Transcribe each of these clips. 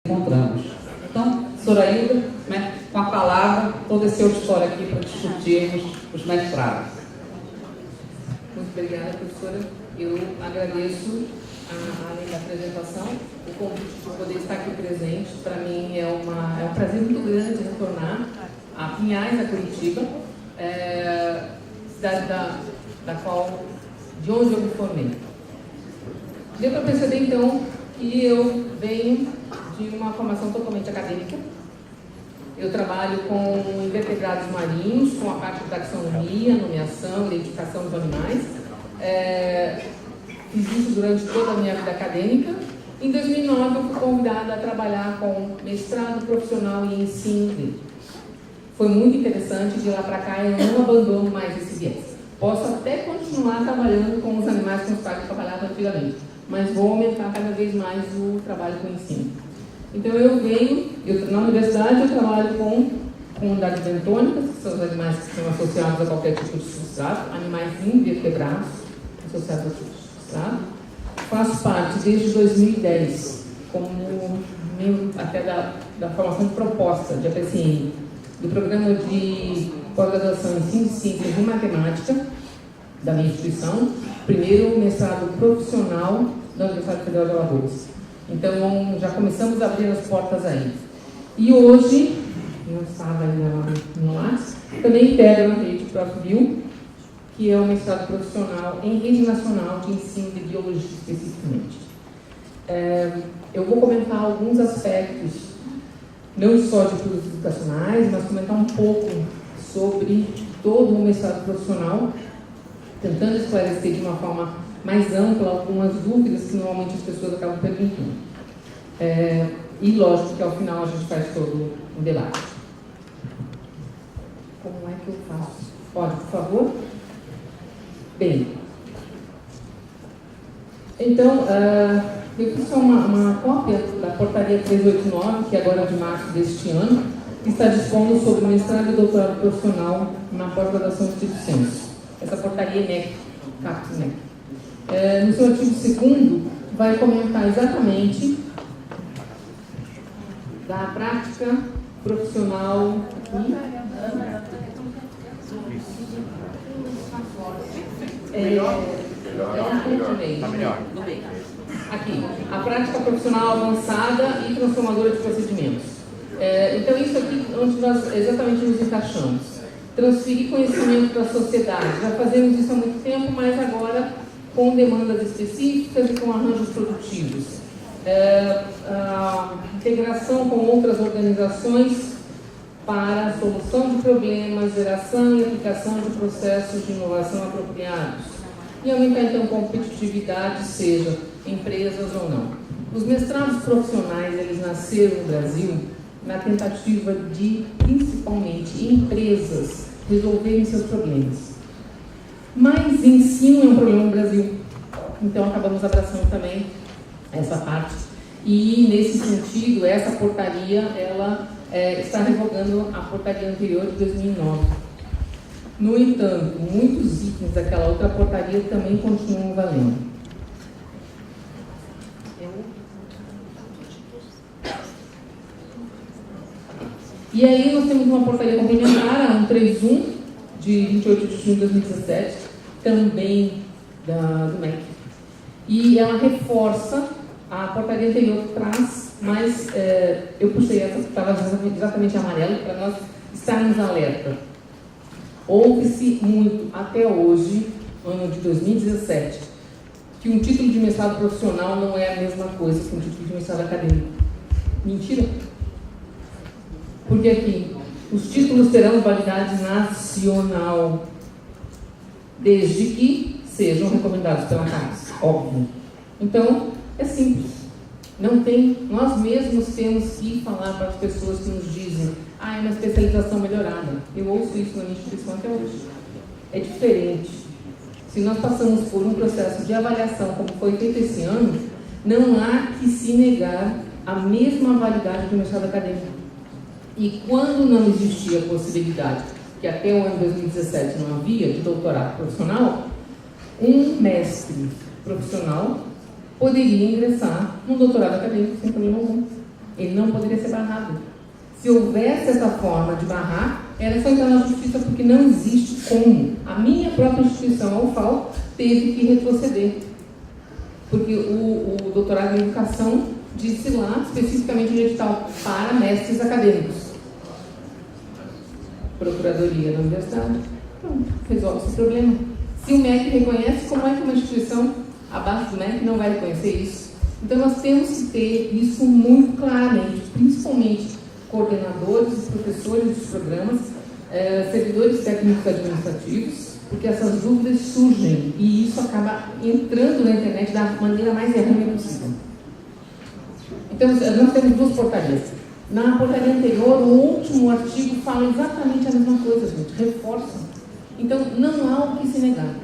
encontramos. Então, Sorailda, né, com a palavra, todo esse auditório aqui para discutirmos os mestrados. Muito obrigada, professora. Eu agradeço, além da apresentação, o convite de poder estar aqui presente. Para mim é um prazer muito grande retornar a Pinhais, a Curitiba, cidade de onde eu me formei. Deu para perceber, então, que eu venho de uma formação totalmente acadêmica. Eu trabalho com invertebrados marinhos, com a parte de taxonomia, nomeação, identificação dos animais. Fiz isso durante toda a minha vida acadêmica. Em 2009, eu fui convidada a trabalhar com mestrado profissional em ensino. Foi muito interessante. De lá para cá, eu não abandono mais esse viés. Posso até continuar trabalhando com os animais com os quais eu trabalhava antigamente, mas vou aumentar cada vez mais o trabalho com o ensino. Então, na universidade eu trabalho com comunidades bentônicas, que são os animais que são associados a qualquer tipo de substrato, animais invertebrados associados a tipo de substrato. Faço parte desde 2010, como membro até da formação de proposta de APCN, do programa de pós-graduação em Ciências e Matemática da minha instituição, primeiro mestrado profissional da Universidade Federal de Alagoas. Então, já começamos a abrir as portas aí. E hoje, não estava ainda no Lattes, também integro a rede ProfBio, que é um mestrado profissional em rede nacional de ensino de biologia especificamente. Eu vou comentar alguns aspectos, não só de produtos educacionais, mas comentar um pouco sobre todo o mestrado profissional, tentando esclarecer de uma forma mais ampla algumas dúvidas que normalmente as pessoas acabam perguntando. E lógico que ao final a gente faz todo um debate. Como é que eu faço? Pode, por favor? Bem, então, eu fiz só uma cópia da portaria 389, que agora é de março deste ano, que está dispondo sobre o mestrado e doutorado profissional na pós-graduação estricto sensu. Essa portaria é NEC, CAPES-NEC. No seu artigo 2º, vai comentar exatamente da prática profissional aqui, a prática profissional avançada e transformadora de procedimentos. Então, isso aqui onde nós exatamente nos encaixamos. Transferir conhecimento para a sociedade. Já fazemos isso há muito tempo, mas agora com demandas específicas e com arranjos produtivos. A integração com outras organizações para a solução de problemas, geração e aplicação de processos de inovação apropriados. E aumentar, então, a competitividade, seja empresas ou não. Os mestrados profissionais, eles nasceram no Brasil na tentativa de, principalmente, empresas resolverem seus problemas. Mas ensino é um problema no Brasil, então acabamos abraçando também essa parte. E, nesse sentido, essa portaria, ela está revogando a portaria anterior de 2009. No entanto, muitos itens daquela outra portaria também continuam valendo. E aí nós temos uma portaria complementar, a 131, de 28 de junho de 2017, também do MEC. E ela reforça a portaria anterior que traz, mas eu puxei essa que estava exatamente amarelo, para nós estarmos alerta. Ouve-se muito, até hoje, ano de 2017, que um título de mestrado profissional não é a mesma coisa que um título de mestrado acadêmico. Mentira! Porque aqui, os títulos terão validade nacional, desde que sejam recomendados pela CAPES, óbvio. Então, é simples. Nós mesmos temos que falar para as pessoas que nos dizem é uma especialização melhorada. Eu ouço isso na minha instituição até hoje. É diferente. Se nós passamos por um processo de avaliação, como foi feito esse ano, não há que se negar a mesma validade do mestrado acadêmico. E quando não existia a possibilidade, que até o ano 2017 não havia, de doutorado profissional, um mestre profissional poderia ingressar num doutorado acadêmico sem problema algum. Ele não poderia ser barrado. Se houvesse essa forma de barrar, era só entrar na justiça, porque não existe como. A minha própria instituição, a UFAL, teve que retroceder. Porque o doutorado em educação disse lá, especificamente no edital, para mestres acadêmicos. Procuradoria da Universidade, pronto, resolve esse problema. Se o MEC reconhece, como é que uma instituição abaixo do MEC não vai reconhecer isso? Então, nós temos que ter isso muito claramente, principalmente coordenadores e professores dos programas, servidores técnicos administrativos, porque essas dúvidas surgem e isso acaba entrando na internet da maneira mais errônea possível. Então, nós temos duas portarias. Na portaria anterior, o último artigo fala exatamente a mesma coisa, gente, reforça. Então, não há o que se negar.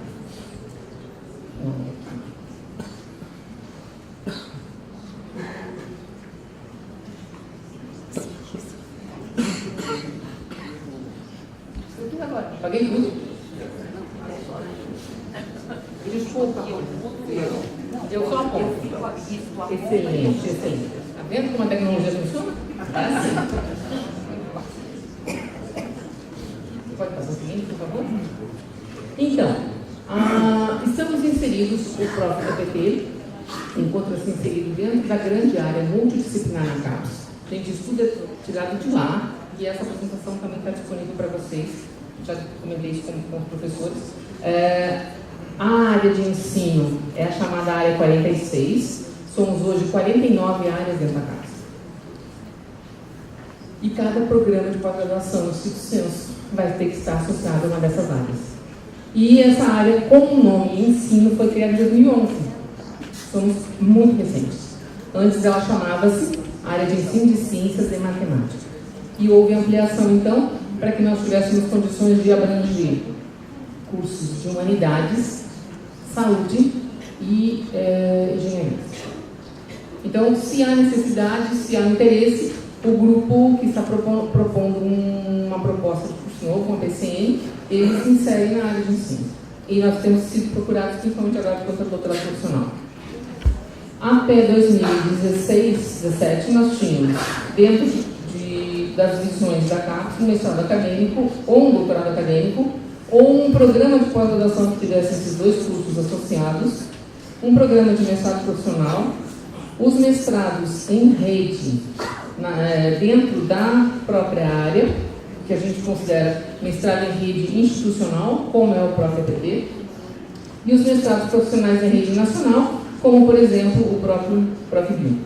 Agora, paguei tudo. Desculpa. Eu só aponto. Excelente, excelente. Está vendo como a tecnologia funciona? Pode passar o seguinte, por favor? Então, estamos inseridos, o próprio TPT encontra-se inserido dentro da grande área multidisciplinar na CAPES. Gente, estudo é tirado de lá e essa apresentação também está disponível para vocês. Já comentei isso com os professores. A área de ensino é a chamada área 46. Somos hoje 49 áreas dentro da CAPES. E cada programa de pós-graduação no Cito Senso vai ter que estar associado a uma dessas áreas. E essa área, com o nome ensino, foi criada em 2011. Somos muito recentes. Antes ela chamava-se Área de Ensino de Ciências e Matemática. E houve ampliação, então, para que nós tivéssemos condições de abranger cursos de humanidades, saúde e engenharia. Então, se há necessidade, se há interesse, o grupo que está propondo uma proposta de curso novo, uma PCN, eles se inserem na área de ensino. E nós temos sido procurados, principalmente agora, por doutorado profissional. Até 2016, 2017, nós tínhamos, dentro das lições da CAPES, um mestrado acadêmico, ou um doutorado acadêmico, ou um programa de pós-graduação que tivesse esses dois cursos associados, um programa de mestrado profissional, os mestrados em rede, dentro da própria área, que a gente considera mestrado em rede institucional, como é o próprio EPD, e os mestrados profissionais em rede nacional, como, por exemplo, o próprio ProfBio.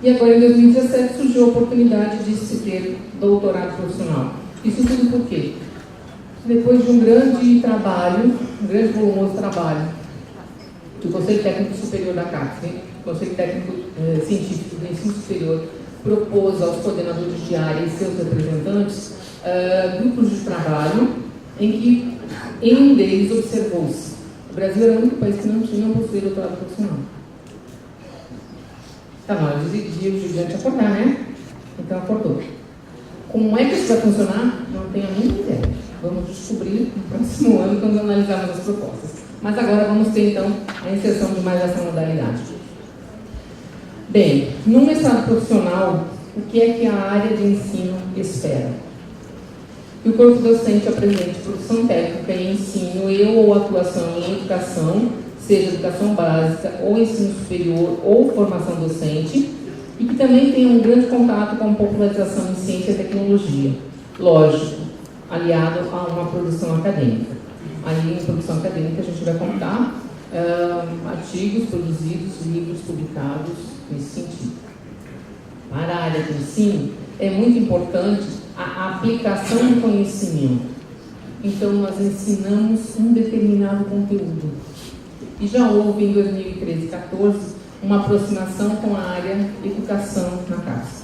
E agora, em 2017, surgiu a oportunidade de se ter doutorado profissional. Isso tudo por quê? Depois de um grande trabalho, um grande volumoso trabalho, que o Conselho Técnico Superior da CAPES, o Conselho Técnico Científico do Ensino Superior, propôs aos coordenadores de área e seus representantes grupos de trabalho em que, em um deles, observou-se. O Brasil era o único país que não possuía doutorado profissional. Está na hora de o gigante acordar, né? Então acordou. Como é que isso vai funcionar? Não tenho a mínima ideia. Vamos descobrir no próximo ano, quando analisarmos as propostas. Mas agora vamos ter, então, a inserção de mais essa modalidade. Bem, no mestrado profissional, o que é que a área de ensino espera? Que o corpo docente apresente produção técnica em ensino e ou atuação em educação, seja educação básica, ou ensino superior, ou formação docente, e que também tenha um grande contato com a popularização em ciência e tecnologia. Lógico, aliado a uma produção acadêmica. Ali, em produção acadêmica, a gente vai contar artigos produzidos, livros publicados nesse sentido. Para a área de ensino, é muito importante a aplicação do conhecimento. Então, nós ensinamos um determinado conteúdo. E já houve, em 2013 e 2014, uma aproximação com a área educação na CAPES.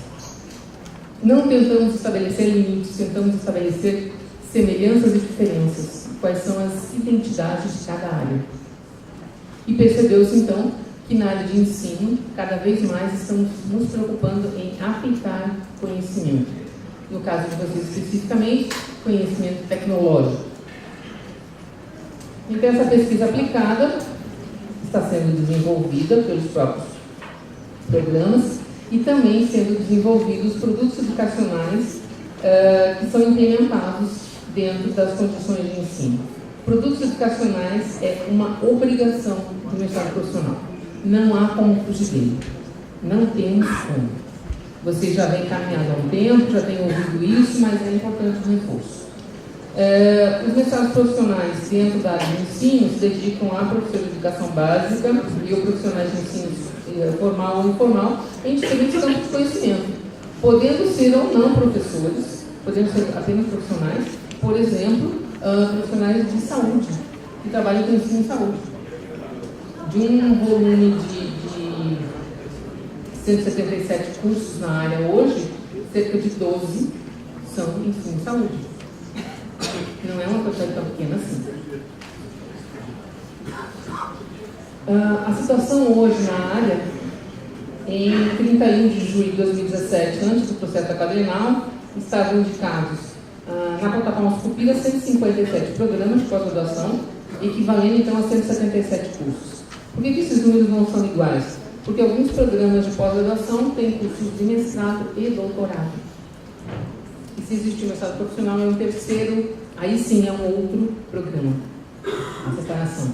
Não tentamos estabelecer limites, tentamos estabelecer semelhanças e diferenças, quais são as identidades de cada área. E percebeu-se, então, que na área de ensino, cada vez mais estamos nos preocupando em aplicar conhecimento. No caso de vocês especificamente, conhecimento tecnológico. Então, essa pesquisa aplicada está sendo desenvolvida pelos próprios programas e também sendo desenvolvidos produtos educacionais que são implementados dentro das condições de ensino. Produtos educacionais é uma obrigação do mestrado profissional. Não há como fugir dele. Não temos como. Você já vem caminhando há um tempo, já tem ouvido isso, mas é importante o reforço. Os mestrados profissionais dentro da área de ensino se dedicam a professores de educação básica e ou profissionais de ensino formal ou informal em diferentes campos de conhecimento, podendo ser ou não professores, podendo ser apenas profissionais, por exemplo, profissionais de saúde, que trabalham com ensino em saúde. De um volume de 177 cursos na área hoje, cerca de 12 são ensino em saúde. Não é uma quantidade tão pequena assim. A situação hoje na área, em 31 de julho de 2017, antes do processo quadrienal, estavam indicados na plataforma Scopira 157 programas de pós-graduação, equivalendo então a 177 cursos. Por que esses números não são iguais? Porque alguns programas de pós-graduação têm cursos de mestrado e doutorado. E se existe um mestrado profissional, é um terceiro, aí sim é um outro programa, a separação.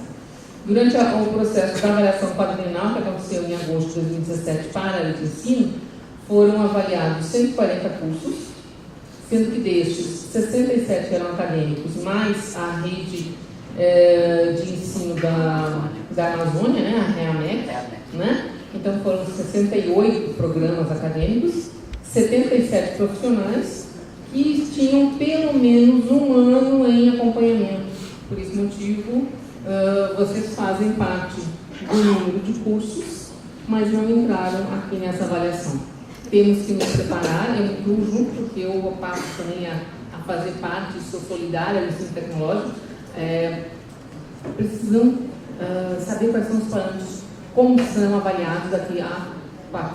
Durante o processo da avaliação quadrienal, que aconteceu em agosto de 2017 para a área de ensino, foram avaliados 140 cursos, sendo que destes, 67 eram acadêmicos, mais a rede de ensino da Amazônia, né, a REAMEC, né? Então foram 68 programas acadêmicos, 77 profissionais, que tinham pelo menos um ano em acompanhamento. Por esse motivo, vocês fazem parte do número de cursos, mas não entraram aqui nessa avaliação. Temos que nos preparar, eu incluo junto, porque eu passo também a fazer parte, sou solidária do ensino tecnológico, precisam saber quais são os parâmetros, como são avaliados daqui a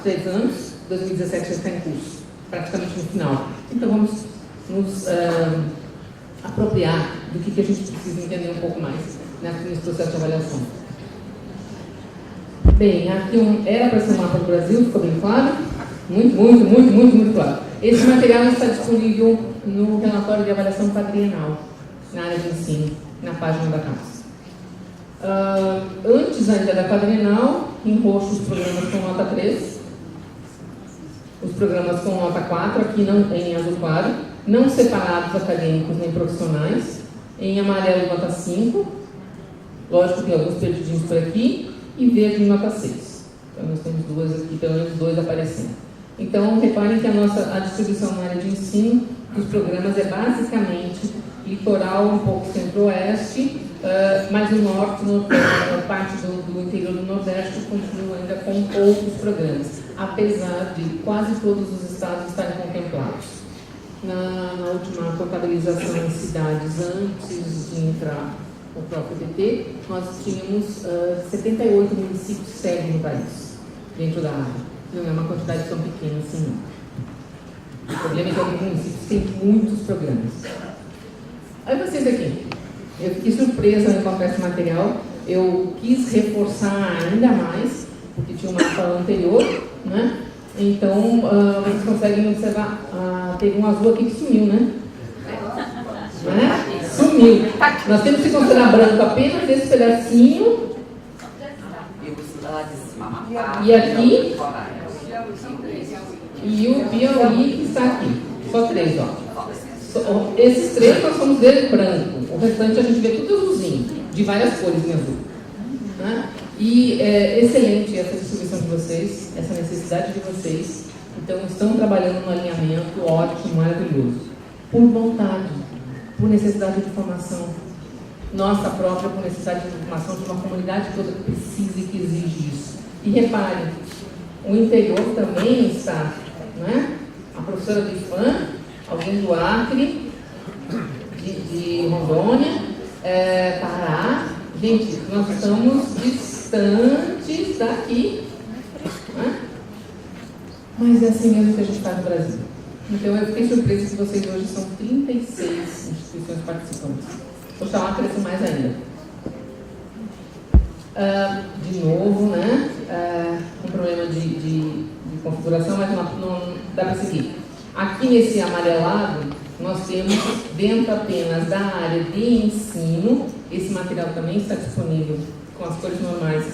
3 anos, 2017 já está em curso, praticamente no final. Então vamos nos apropriar do que a gente precisa entender um pouco mais nesse processo de avaliação. Bem, aqui era para ser um mapa do Brasil, ficou bem claro? Muito claro. Esse material está disponível no relatório de avaliação quadrienal, na área de ensino, na página da casa. Antes ainda da quadrienal, em roxo os programas com nota 3, os programas com nota 4, aqui não em azul claro, não separados acadêmicos nem profissionais, em amarelo nota 5, lógico que tem alguns perdidinhos por aqui, e verde nota 6. Então nós temos duas aqui, pelo menos 2 aparecendo. Então reparem que a distribuição na área de ensino dos programas é basicamente litoral, um pouco centro-oeste, mas o norte, parte do interior do nordeste, continua ainda com poucos programas, apesar de quase todos os estados estarem contemplados. Na última contabilização em cidades, antes de entrar o próprio PT, nós tínhamos 78 municípios sede no país, dentro da área. Não é uma quantidade tão pequena assim, não. O problema é que alguns municípios têm muitos programas. Olha vocês aqui. Eu fiquei surpresa com esse material. Eu quis reforçar ainda mais, porque tinha uma fala anterior, né? Então, vocês conseguem observar, teve um azul aqui que sumiu, né? Sumiu. Nós temos que considerar branco apenas esse pedacinho. E aqui. E o Piauí que está aqui. Só 3, ó. Esses 3 nós vamos ver branco. O restante a gente vê tudo azulzinho, de várias cores em azul. Né? E é excelente essa distribuição de vocês, essa necessidade de vocês. Então, estão trabalhando no alinhamento ótimo, maravilhoso. Por vontade, por necessidade de formação. Nossa própria, por necessidade de formação de uma comunidade toda que precisa e que exige isso. E reparem, o interior também está, né? A professora do IFAM, alguém do Acre, de Rondônia, Pará. Gente, nós estamos distantes daqui, né? Mas é assim mesmo que a gente está no Brasil. Então eu fiquei surpresa que vocês hoje são 36 instituições participantes. Oxalá cresça mais ainda. De novo, né? Um problema de configuração, mas não dá para seguir. Aqui nesse amarelado, nós temos dentro apenas da área de ensino, esse material também está disponível com as cores normais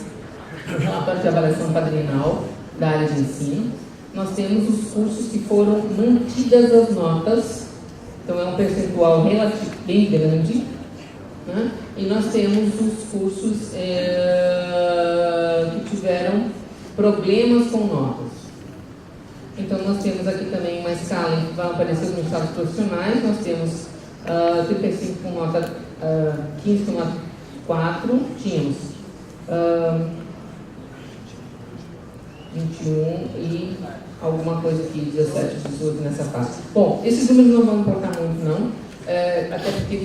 no relatório de avaliação padrinal da área de ensino. Nós temos os cursos que foram mantidas as notas, então é um percentual relativo bem grande, né? E nós temos os cursos que tiveram problemas com notas. Então nós temos aqui também uma escala que vai aparecer nos estados profissionais. Nós temos 35 com nota 15 com nota 4, tínhamos 21 e alguma coisa aqui, 17, 18 nessa fase. Bom, esses números não vão importar muito não, até porque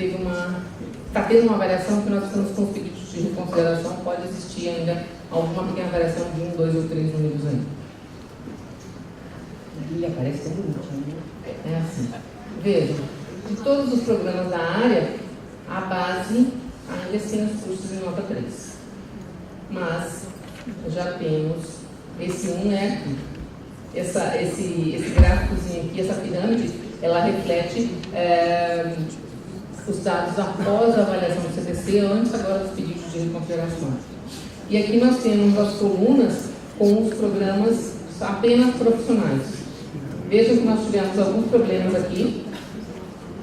está tendo uma variação que nós estamos com os pedidos de reconsideração, pode existir ainda alguma pequena variação de 1, 2 ou 3 números ainda. E aparece tão bonito, né? É assim. Vejam, de todos os programas da área, a base ainda tem os cursos em nota 3. Mas já temos esse 1 aqui. Esse gráficozinho aqui, essa pirâmide, ela reflete os dados após a avaliação do CPC, antes agora dos pedidos de reconsideração. E aqui nós temos as colunas com os programas apenas profissionais. Vejam que nós tivemos alguns problemas aqui.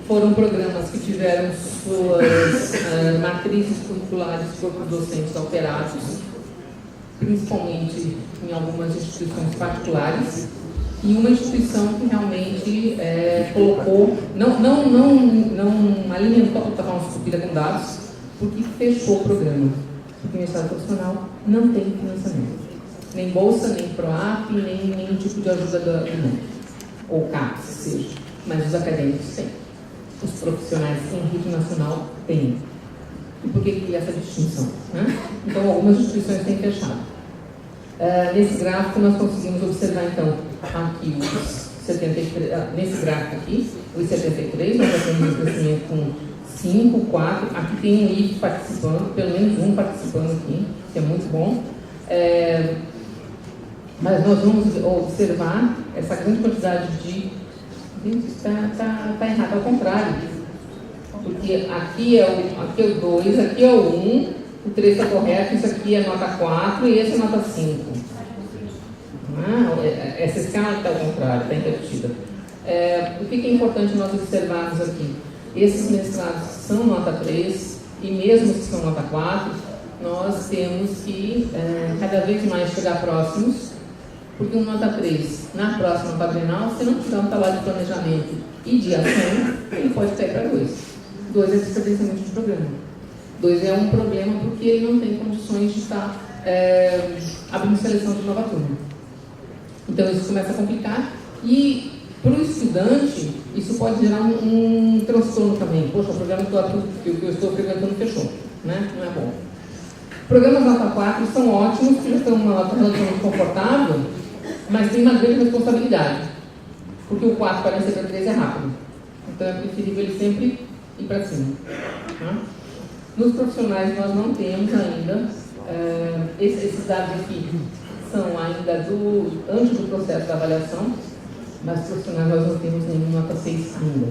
Foram programas que tiveram suas matrizes curriculares e corpos docentes alterados, principalmente em algumas instituições particulares, e uma instituição que realmente colocou, não alimentou a plataforma estúpida com dados, porque fechou o programa. Porque o Estado profissional não tem financiamento. Nem bolsa, nem PROAP, nem nenhum tipo de ajuda do mundo. Ou CAPES, seja, mas os acadêmicos têm. Os profissionais em rede nacional têm. E por que essa distinção? Né? Então, algumas instituições têm fechado. Nesse gráfico, nós conseguimos observar, então, aqui os 73, nesse gráfico aqui, os 73, nós já temos um crescimento com 5, 4, aqui tem um IF participando, pelo menos um participando aqui, que é muito bom. Mas nós vamos observar essa grande quantidade de... Está errado, ao contrário. Porque aqui é o 2, aqui é o 1, o 3 está correto, isso aqui é nota 4 e esse é nota 5. Essa escala está ao contrário, está invertida. O que é importante nós observarmos aqui? Esses mestrados são nota 3 e mesmo que são nota 4, nós temos que cada vez mais chegar próximos. Porque um nota 3, na próxima padrinal, se não tiver um trabalho de planejamento e de ação, ele pode cair para 2. 2 é descredenciamento de programa. 2 é um problema porque ele não tem condições de estar abrindo seleção de nova turma. Então isso começa a complicar e para o estudante isso pode gerar um transtorno também. Poxa, o programa que eu estou frequentando fechou, né? Não é bom. Programas nota 4 são ótimos, porque já estão uma nota relativamente confortável, mas tem uma grande responsabilidade, porque o 4 para receber 3 é rápido. Então é preferível ele sempre ir para cima. Tá? Nos profissionais nós não temos ainda, esses dados aqui são ainda antes do processo da avaliação, mas profissionais nós não temos nenhuma nota 6 ainda.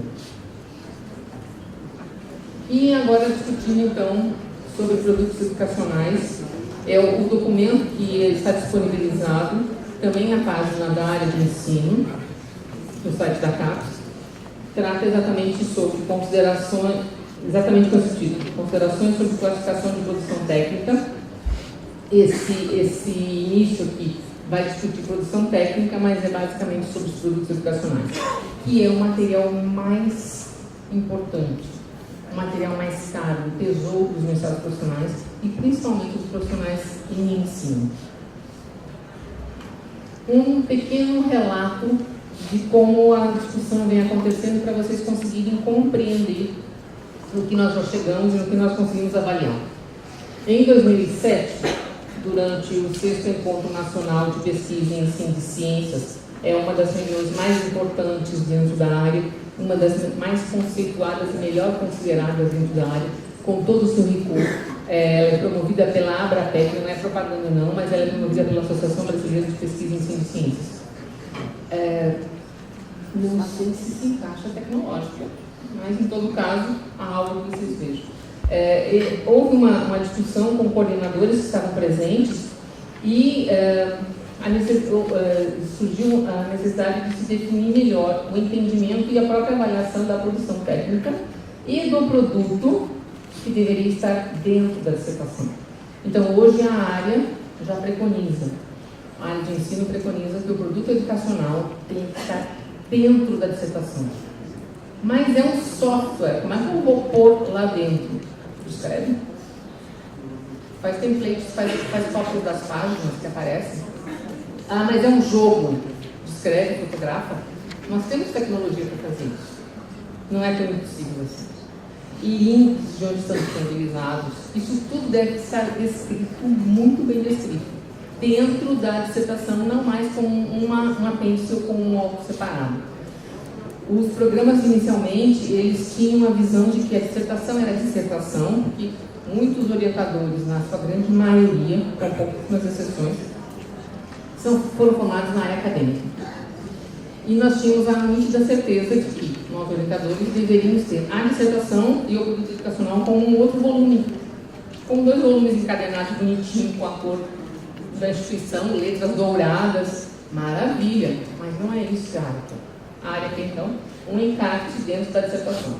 E agora discutindo então sobre produtos educacionais, o documento que está disponibilizado também na página da área de ensino, no site da CAPES, trata exatamente sobre considerações, exatamente com esse título, considerações sobre classificação de produção técnica. Esse início aqui vai discutir produção técnica, mas é basicamente sobre os produtos educacionais, que é o material mais importante, o material mais caro, o tesouro dos mercados profissionais e principalmente os profissionais em ensino. Um pequeno relato de como a discussão vem acontecendo para vocês conseguirem compreender no que nós já chegamos e no que nós conseguimos avaliar. Em 2007, durante o 6º Encontro Nacional de Pesquisa em Ensino de Ciências, é uma das reuniões mais importantes dentro da área, uma das mais conceituadas e melhor consideradas dentro da área, com todo o seu rigor. Ela é promovida pela ABRAPEC, não é propaganda não, mas ela é promovida pela Associação Brasileira de Pesquisa em Ensino de Ciências. Não sei se encaixa tecnológica, mas em todo caso, a aula que vocês vejam. Houve uma discussão com coordenadores que estavam presentes e surgiu a necessidade de se definir melhor o entendimento e a própria avaliação da produção técnica e do produto que deveria estar dentro da dissertação. Então, hoje a área já preconiza, a área de ensino preconiza que o produto educacional tem que estar dentro da dissertação. Mas é um software, como é que eu vou pôr lá dentro? Escreve, faz templates, faz cópias das páginas que aparecem. Mas é um jogo, escreve, fotografa. Nós temos tecnologia para fazer isso. Não é tão impossível assim. E links de onde estão disponibilizados, isso tudo deve estar descrito, muito bem descrito, dentro da dissertação, não mais como um apêndice ou como algo separado. Os programas, inicialmente, eles tinham a visão de que a dissertação era dissertação, porque muitos orientadores, na sua grande maioria, com pouquíssimas exceções, foram formados na área acadêmica. E nós tínhamos a nítida certeza de que nós, orientadores, deveríamos ter a dissertação e o produto educacional como um outro volume, com 2 volumes encadenados bonitinho, com a cor da instituição, letras douradas, maravilha, mas não é isso a área. A área tem, então, um encarte dentro da dissertação.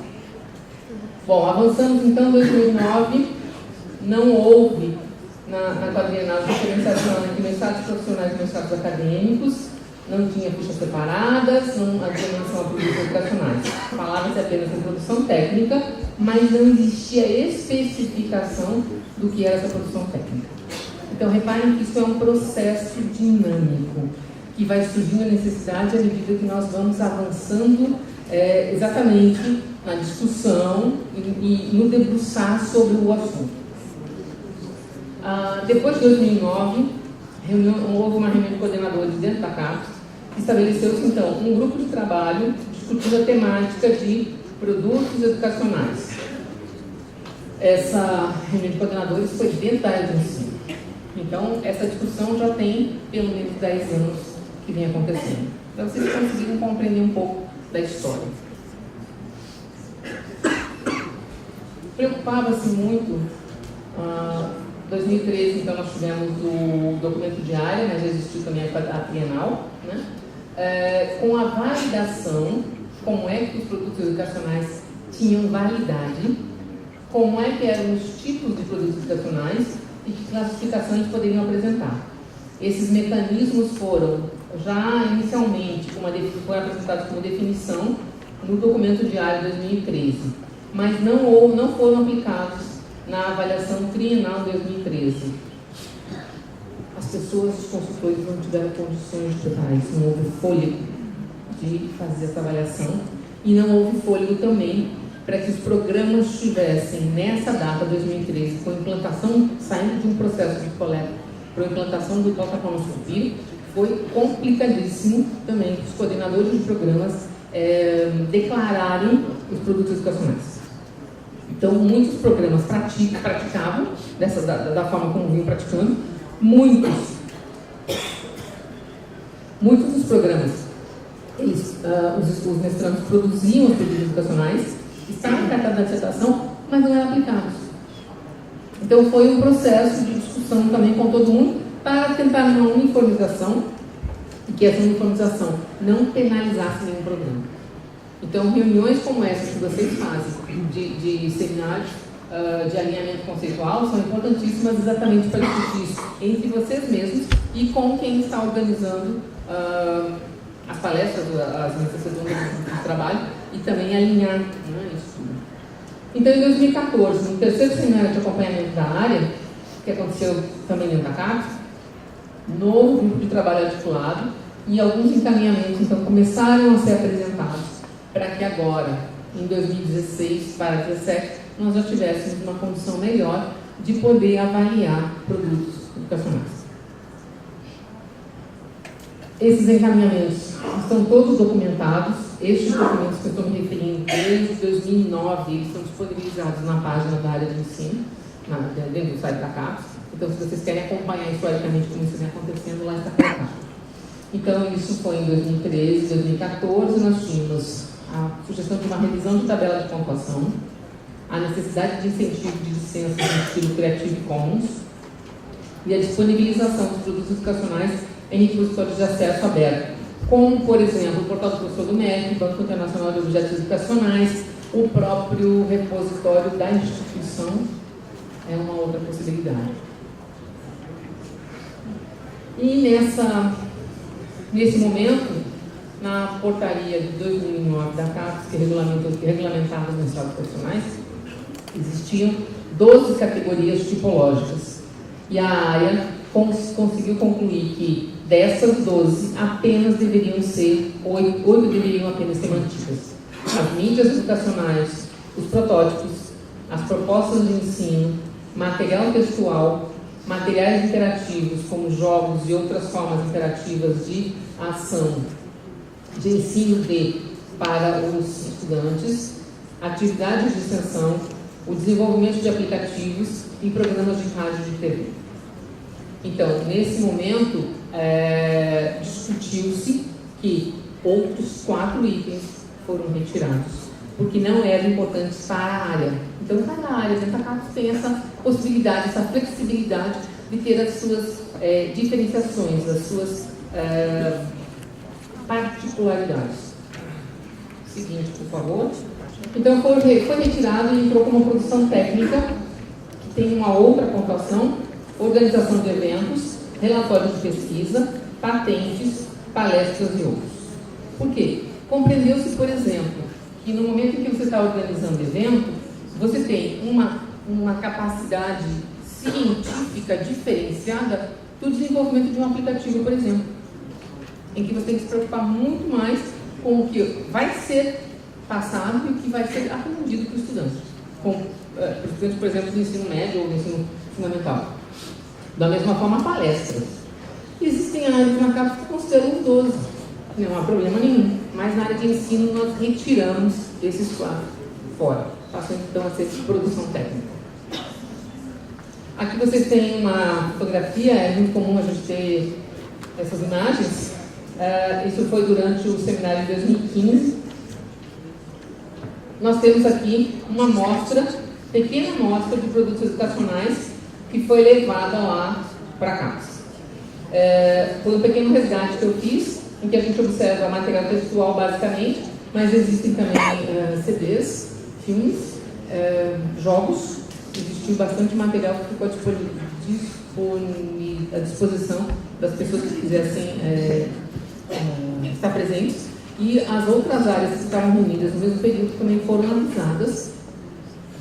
Bom, avançamos então em 2009, não houve na quadrienal diferenciação entre mestrados profissionais e mestrados acadêmicos, não tinha fichas separadas, não havia menção a produtos educacionais. Falava-se apenas em produção técnica, mas não existia especificação do que era essa produção técnica. Então, reparem que isso é um processo dinâmico, que vai surgindo a necessidade à medida que nós vamos avançando exatamente na discussão e no debruçar sobre o assunto. Depois de 2009, houve uma reunião de coordenadores dentro da CAPES. Estabeleceu-se, então, um grupo de trabalho discutindo a temática de produtos educacionais. Essa reunião de coordenadores foi dentro da área de ensino. Então, essa discussão já tem pelo menos 10 anos que vem acontecendo. Para vocês conseguirem compreender um pouco da história. Preocupava-se muito, 2013, então, nós tivemos o documento de área, mas já existiu também a trienal, né? Com a validação, como é que os produtos educacionais tinham validade, como é que eram os tipos de produtos educacionais e que classificações poderiam apresentar. Esses mecanismos foram já inicialmente foram apresentados como definição no documento de área 2013, mas não foram aplicados na avaliação trienal de 2013. As pessoas, os consultores, não tiveram condições de preparar isso, não houve fôlego de fazer essa avaliação e não houve fôlego também para que os programas tivessem, nessa data, 2013, com implantação, saindo de um processo de coleta para a implantação do protocolo Subir, foi complicadíssimo também os coordenadores de programas declararem os produtos educacionais. Então, muitos programas praticavam da forma como vinham praticando. Muitos dos programas, os mestrandos produziam os produtos educacionais, estavam tratados da dissertação, mas não eram aplicados. Então, foi um processo de discussão também com todo mundo para tentar uma uniformização e que essa uniformização não penalizasse nenhum programa. Então, reuniões como essa que vocês fazem, de seminários de alinhamento conceitual, são importantíssimas exatamente para discutir isso entre vocês mesmos e com quem está organizando as palestras, as manifestações de trabalho e também alinhar, né, isso tudo. Então, em 2014, no terceiro seminário de acompanhamento da área, que aconteceu também dentro da CAPES, novo grupo de trabalho articulado e alguns encaminhamentos, então, começaram a ser apresentados para que agora, em 2016 para 2017, nós já tivéssemos uma condição melhor de poder avaliar produtos educacionais. Esses encaminhamentos estão todos documentados. Estes documentos que eu estou me referindo desde 2009, eles estão disponibilizados na página da área de ensino, dentro do site da CAPES. Então, se vocês querem acompanhar historicamente como isso vem acontecendo, lá está colocado. Então, isso foi em 2013, 2014, nós tínhamos a sugestão de uma revisão de tabela de pontuação, a necessidade de incentivo de licenças no estilo Creative Commons e a disponibilização dos produtos educacionais em repositórios de acesso aberto, como, por exemplo, o Portal do Professor do MEC, Banco Internacional de Objetos Educacionais, o próprio repositório da instituição é uma outra possibilidade. E nesse momento, na portaria de 2009 da CAPES, que regulamentava os mestrados profissionais, existiam 12 categorias tipológicas. E a área conseguiu concluir que dessas 12, apenas deveriam ser, 8 deveriam apenas ser mantidas. As mídias educacionais, os protótipos, as propostas de ensino, material textual, materiais interativos, como jogos e outras formas interativas de ação, de ensino para os estudantes, atividades de extensão, o desenvolvimento de aplicativos e programas de rádio e de TV. Então, nesse momento, discutiu-se que outros 4 itens foram retirados, porque não eram importantes para a área. Então, cada área dentro da CAPES tem essa possibilidade, essa flexibilidade de ter as suas diferenciações, as suas particularidades. Seguinte, por favor. Então, foi retirado e entrou como produção técnica, que tem uma outra pontuação: organização de eventos, relatórios de pesquisa, patentes, palestras e outros. Por quê? Compreendeu-se, por exemplo, que no momento em que você está organizando evento, você tem uma capacidade científica diferenciada do desenvolvimento de um aplicativo, por exemplo, em que você tem que se preocupar muito mais com o que vai ser passado e o que vai ser aprendido para o estudante. Com estudantes, por exemplo, do ensino médio ou do ensino fundamental. Da mesma forma, palestras. Existem áreas na CAPES que consideram os 12. Não há problema nenhum. Mas na área de ensino nós retiramos esses 4 fora. Passando então a ser produção técnica. Aqui vocês têm uma fotografia, é muito comum a gente ter essas imagens. Isso foi durante o seminário de 2015. Nós temos aqui uma amostra, pequena amostra de produtos educacionais que foi levada lá para cá. Foi um pequeno resgate que eu fiz, em que a gente observa material textual basicamente, mas existem também CDs, filmes, jogos. Existiu bastante material que ficou à disposição das pessoas que quisessem estar presentes. E as outras áreas que estavam reunidas no mesmo período também foram avisadas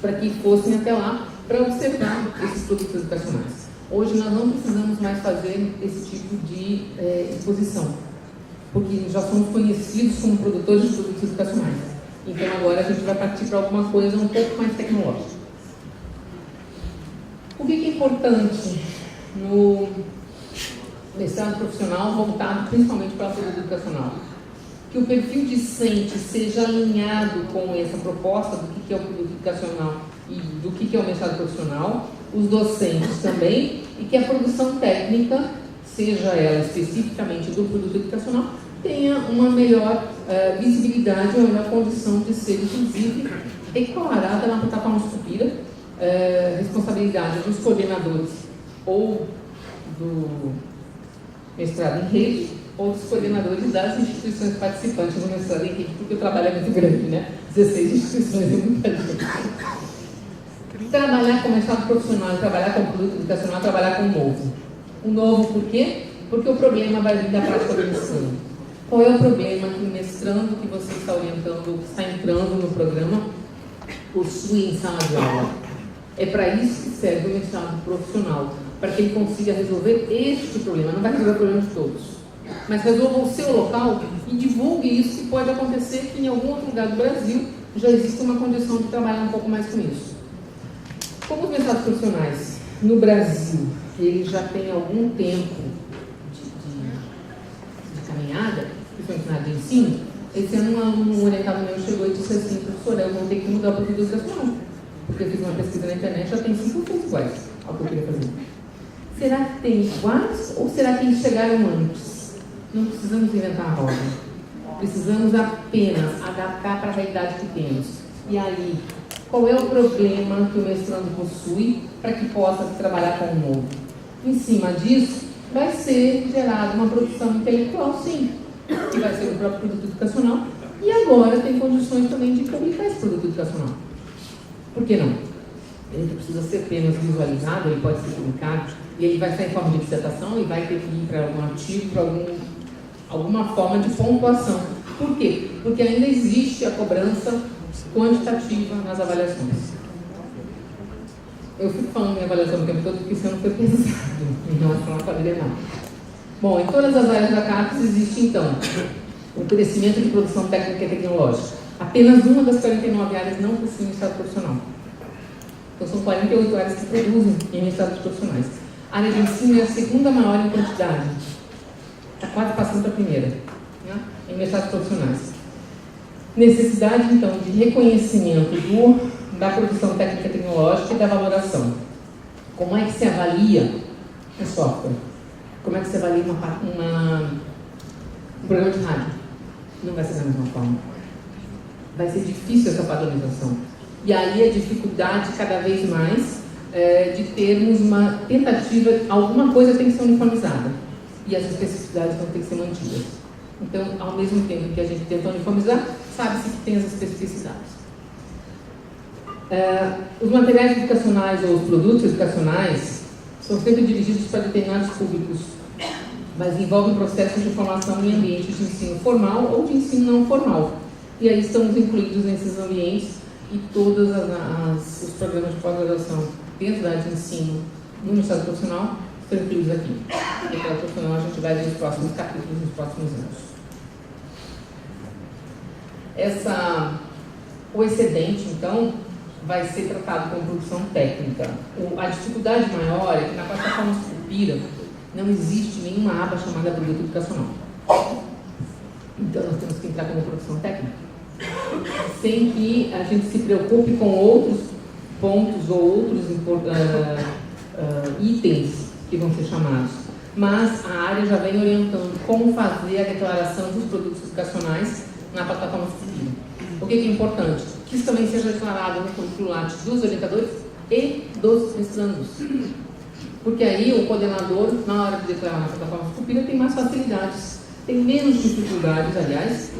para que fossem até lá para observar esses produtos educacionais. Hoje nós não precisamos mais fazer esse tipo de exposição, porque já somos conhecidos como produtores de produtos educacionais. Então agora a gente vai partir para alguma coisa um pouco mais tecnológica. O que é importante no mestrado profissional voltado principalmente para o produto educacional? Que o perfil discente seja alinhado com essa proposta do que é o produto educacional e do que é o mestrado profissional, os docentes também, e que a produção técnica, seja ela especificamente do produto educacional, tenha uma melhor visibilidade, uma melhor condição de ser, inclusive, declarada na plataforma Sucupira, responsabilidade dos coordenadores ou do mestrado em rede, ou dos coordenadores das instituições participantes no mestrado em rede, porque o trabalho é muito grande, né? 16 instituições é muita gente. Trabalhar com mestrado profissional e trabalhar com produto educacional, trabalhar com o novo. O novo por quê? Porque o problema vai vir da prática do ensino. Qual é o problema que o mestrando que você está orientando, que está entrando no programa, possui em sala de aula? É para isso que serve o mestrado profissional, para que ele consiga resolver este problema. Não vai resolver o problema de todos, mas resolva o seu local e divulgue isso, que pode acontecer que em algum outro lugar do Brasil já existe uma condição de trabalhar um pouco mais com isso. Como os mestrados profissionais no Brasil, eles já têm algum tempo de caminhada, principalmente na área de ensino, esse ano um orientado meu chegou e disse assim: professora, eu vou ter que mudar o produto educacional, porque eu fiz uma pesquisa na internet, já tem 5 coisas iguais ao que eu queria fazer. Será que tem iguais ou será que eles chegaram antes? Não precisamos inventar a roda. Precisamos apenas adaptar para a realidade que temos. E aí, qual é o problema que o mestrando possui para que possa trabalhar com o novo? Em cima disso, vai ser gerada uma produção intelectual, sim, que vai ser o próprio produto educacional. E agora tem condições também de publicar esse produto educacional. Por que não? Ele não precisa ser apenas visualizado, ele pode ser publicado, e ele vai sair em forma de dissertação e vai ter que ir para algum artigo, para alguma forma de pontuação. Por quê? Porque ainda existe a cobrança quantitativa nas avaliações. Eu fico falando em avaliação o tempo todo porque isso não foi pesado em relação à quadrilha não. Bom, em todas as áreas da CAPES existe, então, o crescimento de produção técnica e tecnológica. Apenas uma das 49 áreas não possui mestrado profissional. Então, são 48 áreas que produzem em mestrados profissionais. A área de ensino é a segunda maior em quantidade. Está quase passando para a primeira, né? Em mestrados profissionais. Necessidade, então, de reconhecimento da produção técnica e tecnológica e da valoração. Como é que se avalia o software? Como é que se avalia um programa de rádio? Não vai ser da mesma forma. Vai ser difícil essa padronização. E aí a dificuldade cada vez mais de termos uma tentativa, alguma coisa tem que ser uniformizada. E as especificidades vão ter que ser mantidas. Então, ao mesmo tempo que a gente tenta uniformizar, sabe-se que tem as especificidades. Os materiais educacionais ou os produtos educacionais são sempre dirigidos para determinados públicos, mas envolvem processos de formação em ambientes de ensino formal ou de ensino não formal. E aí estamos incluídos nesses ambientes e todos os programas de pós-graduação dentro da área de ensino no mestrado profissional estão incluídos aqui. No mestrado profissional a gente vai ver os próximos capítulos nos próximos anos. O excedente, então, vai ser tratado como produção técnica. A dificuldade maior é que na plataforma Sucupira não existe nenhuma aba chamada produto educacional. Então nós temos que entrar como produção técnica, sem que a gente se preocupe com outros pontos ou outros itens que vão ser chamados. Mas a área já vem orientando como fazer a declaração dos produtos educacionais na plataforma Sucupira. O que é importante? Que isso também seja declarado no currículo Lattes dos orientadores e dos mestrandos. Porque aí o coordenador, na hora de declarar na plataforma Sucupira, tem mais facilidades, tem menos dificuldades, aliás,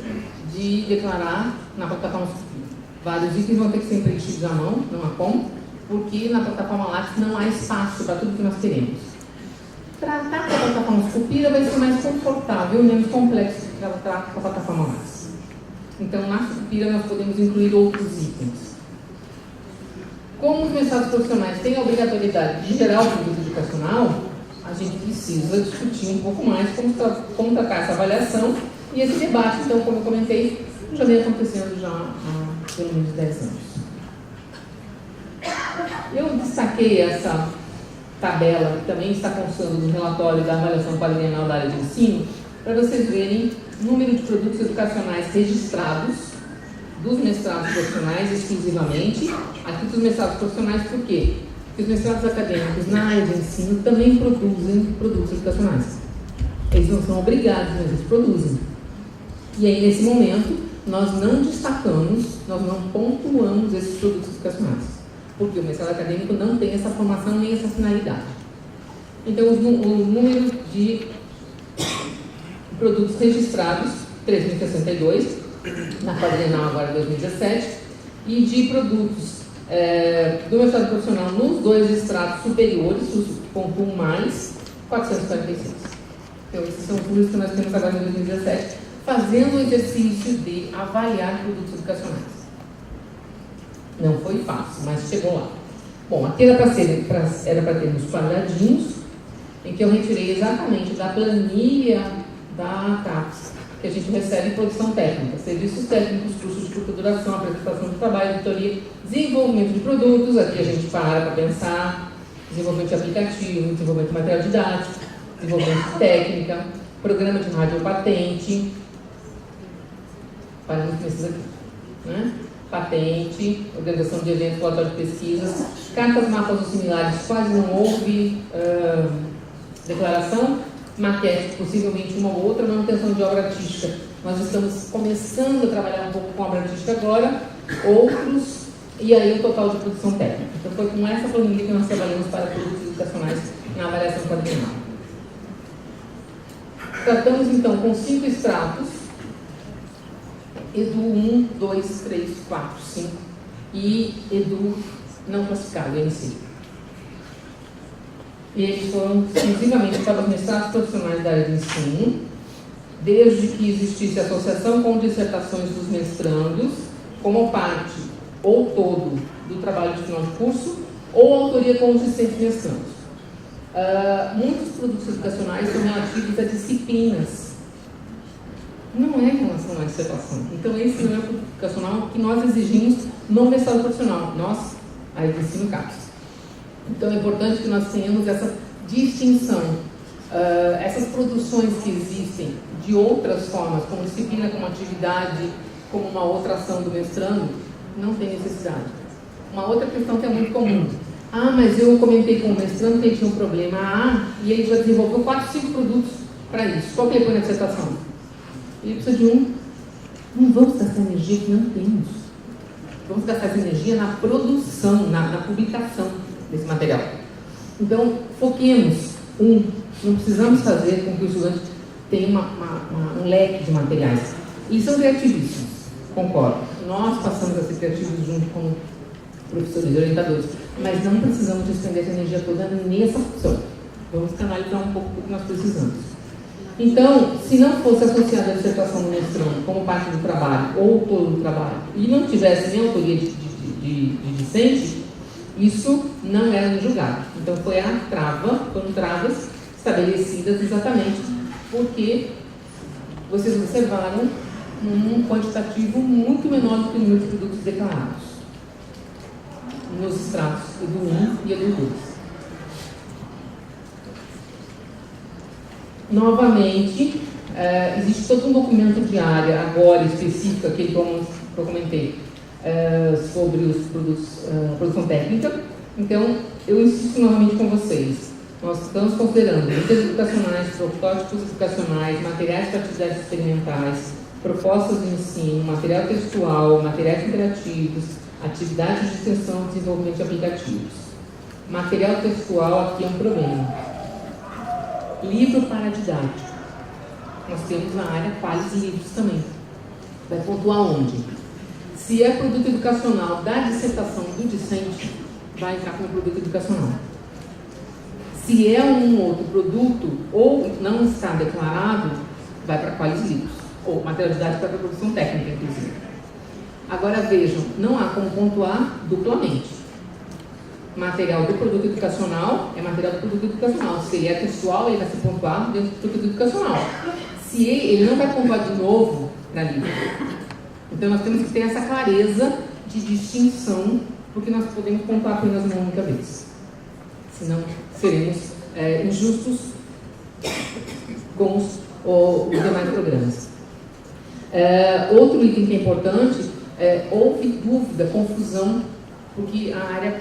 de declarar na plataforma Sucupira. Vários itens vão ter que ser preenchidos à mão, não há como, porque na plataforma Lattes não há espaço para tudo que nós queremos. Tratar com a plataforma Sucupira vai ser mais confortável e menos complexo do que tratar com a plataforma Lattes. Então, na Sucupira, nós podemos incluir outros itens. Como os mestrados profissionais têm a obrigatoriedade de gerar o produto educacional, a gente precisa discutir um pouco mais como tratar essa avaliação e esse debate, então, como eu comentei, já vem acontecendo já há pelo menos 10 anos. Eu destaquei essa tabela, que também está constando no relatório da avaliação quadrienal da área de ensino, para vocês verem o número de produtos educacionais registrados dos mestrados profissionais exclusivamente, aqui dos mestrados profissionais, por quê? Porque os mestrados acadêmicos na área de ensino também produzem produtos educacionais. Eles não são obrigados, mas eles produzem. E aí, nesse momento, nós não destacamos, nós não pontuamos esses produtos educacionais, porque o mestrado acadêmico não tem essa formação nem essa finalidade. Então, o número de produtos registrados, 3.062, na quadrienal agora 2017, e de produtos do mestrado profissional nos dois estratos superiores, os que pontuam mais, 446. Então, esses são os números que nós temos agora em 2017, fazendo o exercício de avaliar produtos educacionais. Não foi fácil, mas chegou lá. Bom, aqui era para termos quadradinhos, em que eu retirei exatamente da planilha da CAPES, que a gente recebe em produção técnica, serviços técnicos, cursos de curta duração, apresentação de trabalho, editoria, desenvolvimento de produtos, aqui a gente para pensar, desenvolvimento de aplicativo, desenvolvimento de material didático, desenvolvimento de técnica, programa de rádio patente, paramos nesses aqui, né? Patente, organização de eventos, relatório de pesquisas, cartas, mapas ou similares, quase não houve declaração, maquete, possivelmente uma ou outra, manutenção de obra artística. Nós estamos começando a trabalhar um pouco com obra artística agora, outros, e aí o total de produção técnica. Então foi com essa planilha que nós trabalhamos para produtos educacionais na avaliação quadrienal. Tratamos então com 5 extratos, EDU 1, 2, 3, 4, 5 e EDU não classificado, MC. E eles foram exclusivamente para os mestrados profissionais da área de ensino, desde que existisse associação com dissertações dos mestrandos, como parte ou todo do trabalho de final de curso, ou autoria com os discentes mestrandos. Muitos produtos educacionais são relativos a disciplinas, não é em relação à dissertação. Então, esse não é o produto educacional que nós exigimos no mestrado profissional, nós, a área de ensino CAPES. Então, é importante que nós tenhamos essa distinção. Essas produções que existem de outras formas, como disciplina, como atividade, como uma outra ação do mestrando, não tem necessidade. Uma outra questão que é muito comum. Mas eu comentei com o mestrando que ele tinha um problema e ele já desenvolveu 4, 5 produtos para isso. Qual que ele põe na dissertação? Ele precisa de um. Não vamos gastar energia que não temos. Vamos gastar essa energia na produção, na publicação desse material. Então, foquemos. Não precisamos fazer com que o estudante tenha um leque de materiais. Eles são criativíssimos, concordo. Nós passamos a ser criativos junto com professores e orientadores, mas não precisamos despender essa energia toda nessa função. Vamos canalizar um pouco o que nós precisamos. Então, se não fosse associada a dissertação do mestrando como parte do trabalho, ou todo o trabalho, e não tivesse nem autoria de discente, isso não era julgado. Então, foram travas estabelecidas exatamente porque vocês observaram um quantitativo muito menor do que o número de produtos declarados nos extratos EDU 1 e EDU 2. Novamente, existe todo um documento de área, agora específico, aquele que eu comentei, sobre os produtos, produção técnica. Então, eu insisto novamente com vocês. Nós estamos considerando medidas educacionais, protótipos educacionais, materiais para atividades experimentais, propostas de ensino, material textual, materiais interativos, atividades de extensão e desenvolvimento de aplicativos. Material textual aqui é um problema. Livro para didático. Nós temos na área quais livros também. Vai pontuar onde? Se é produto educacional da dissertação do discente, vai entrar como produto educacional. Se é um outro produto ou não está declarado, vai para quais livros? Ou material didático para produção técnica, inclusive. Agora vejam, não há como pontuar duplamente. Material do produto educacional é material do produto educacional. Se ele é textual, ele vai ser pontuado dentro do produto educacional. Se ele não vai pontuar de novo na livro. Então nós temos que ter essa clareza de distinção, porque nós podemos pontuar apenas uma única vez. Senão seremos injustos com os demais programas. Outro item que é importante, houve dúvida, confusão, porque a área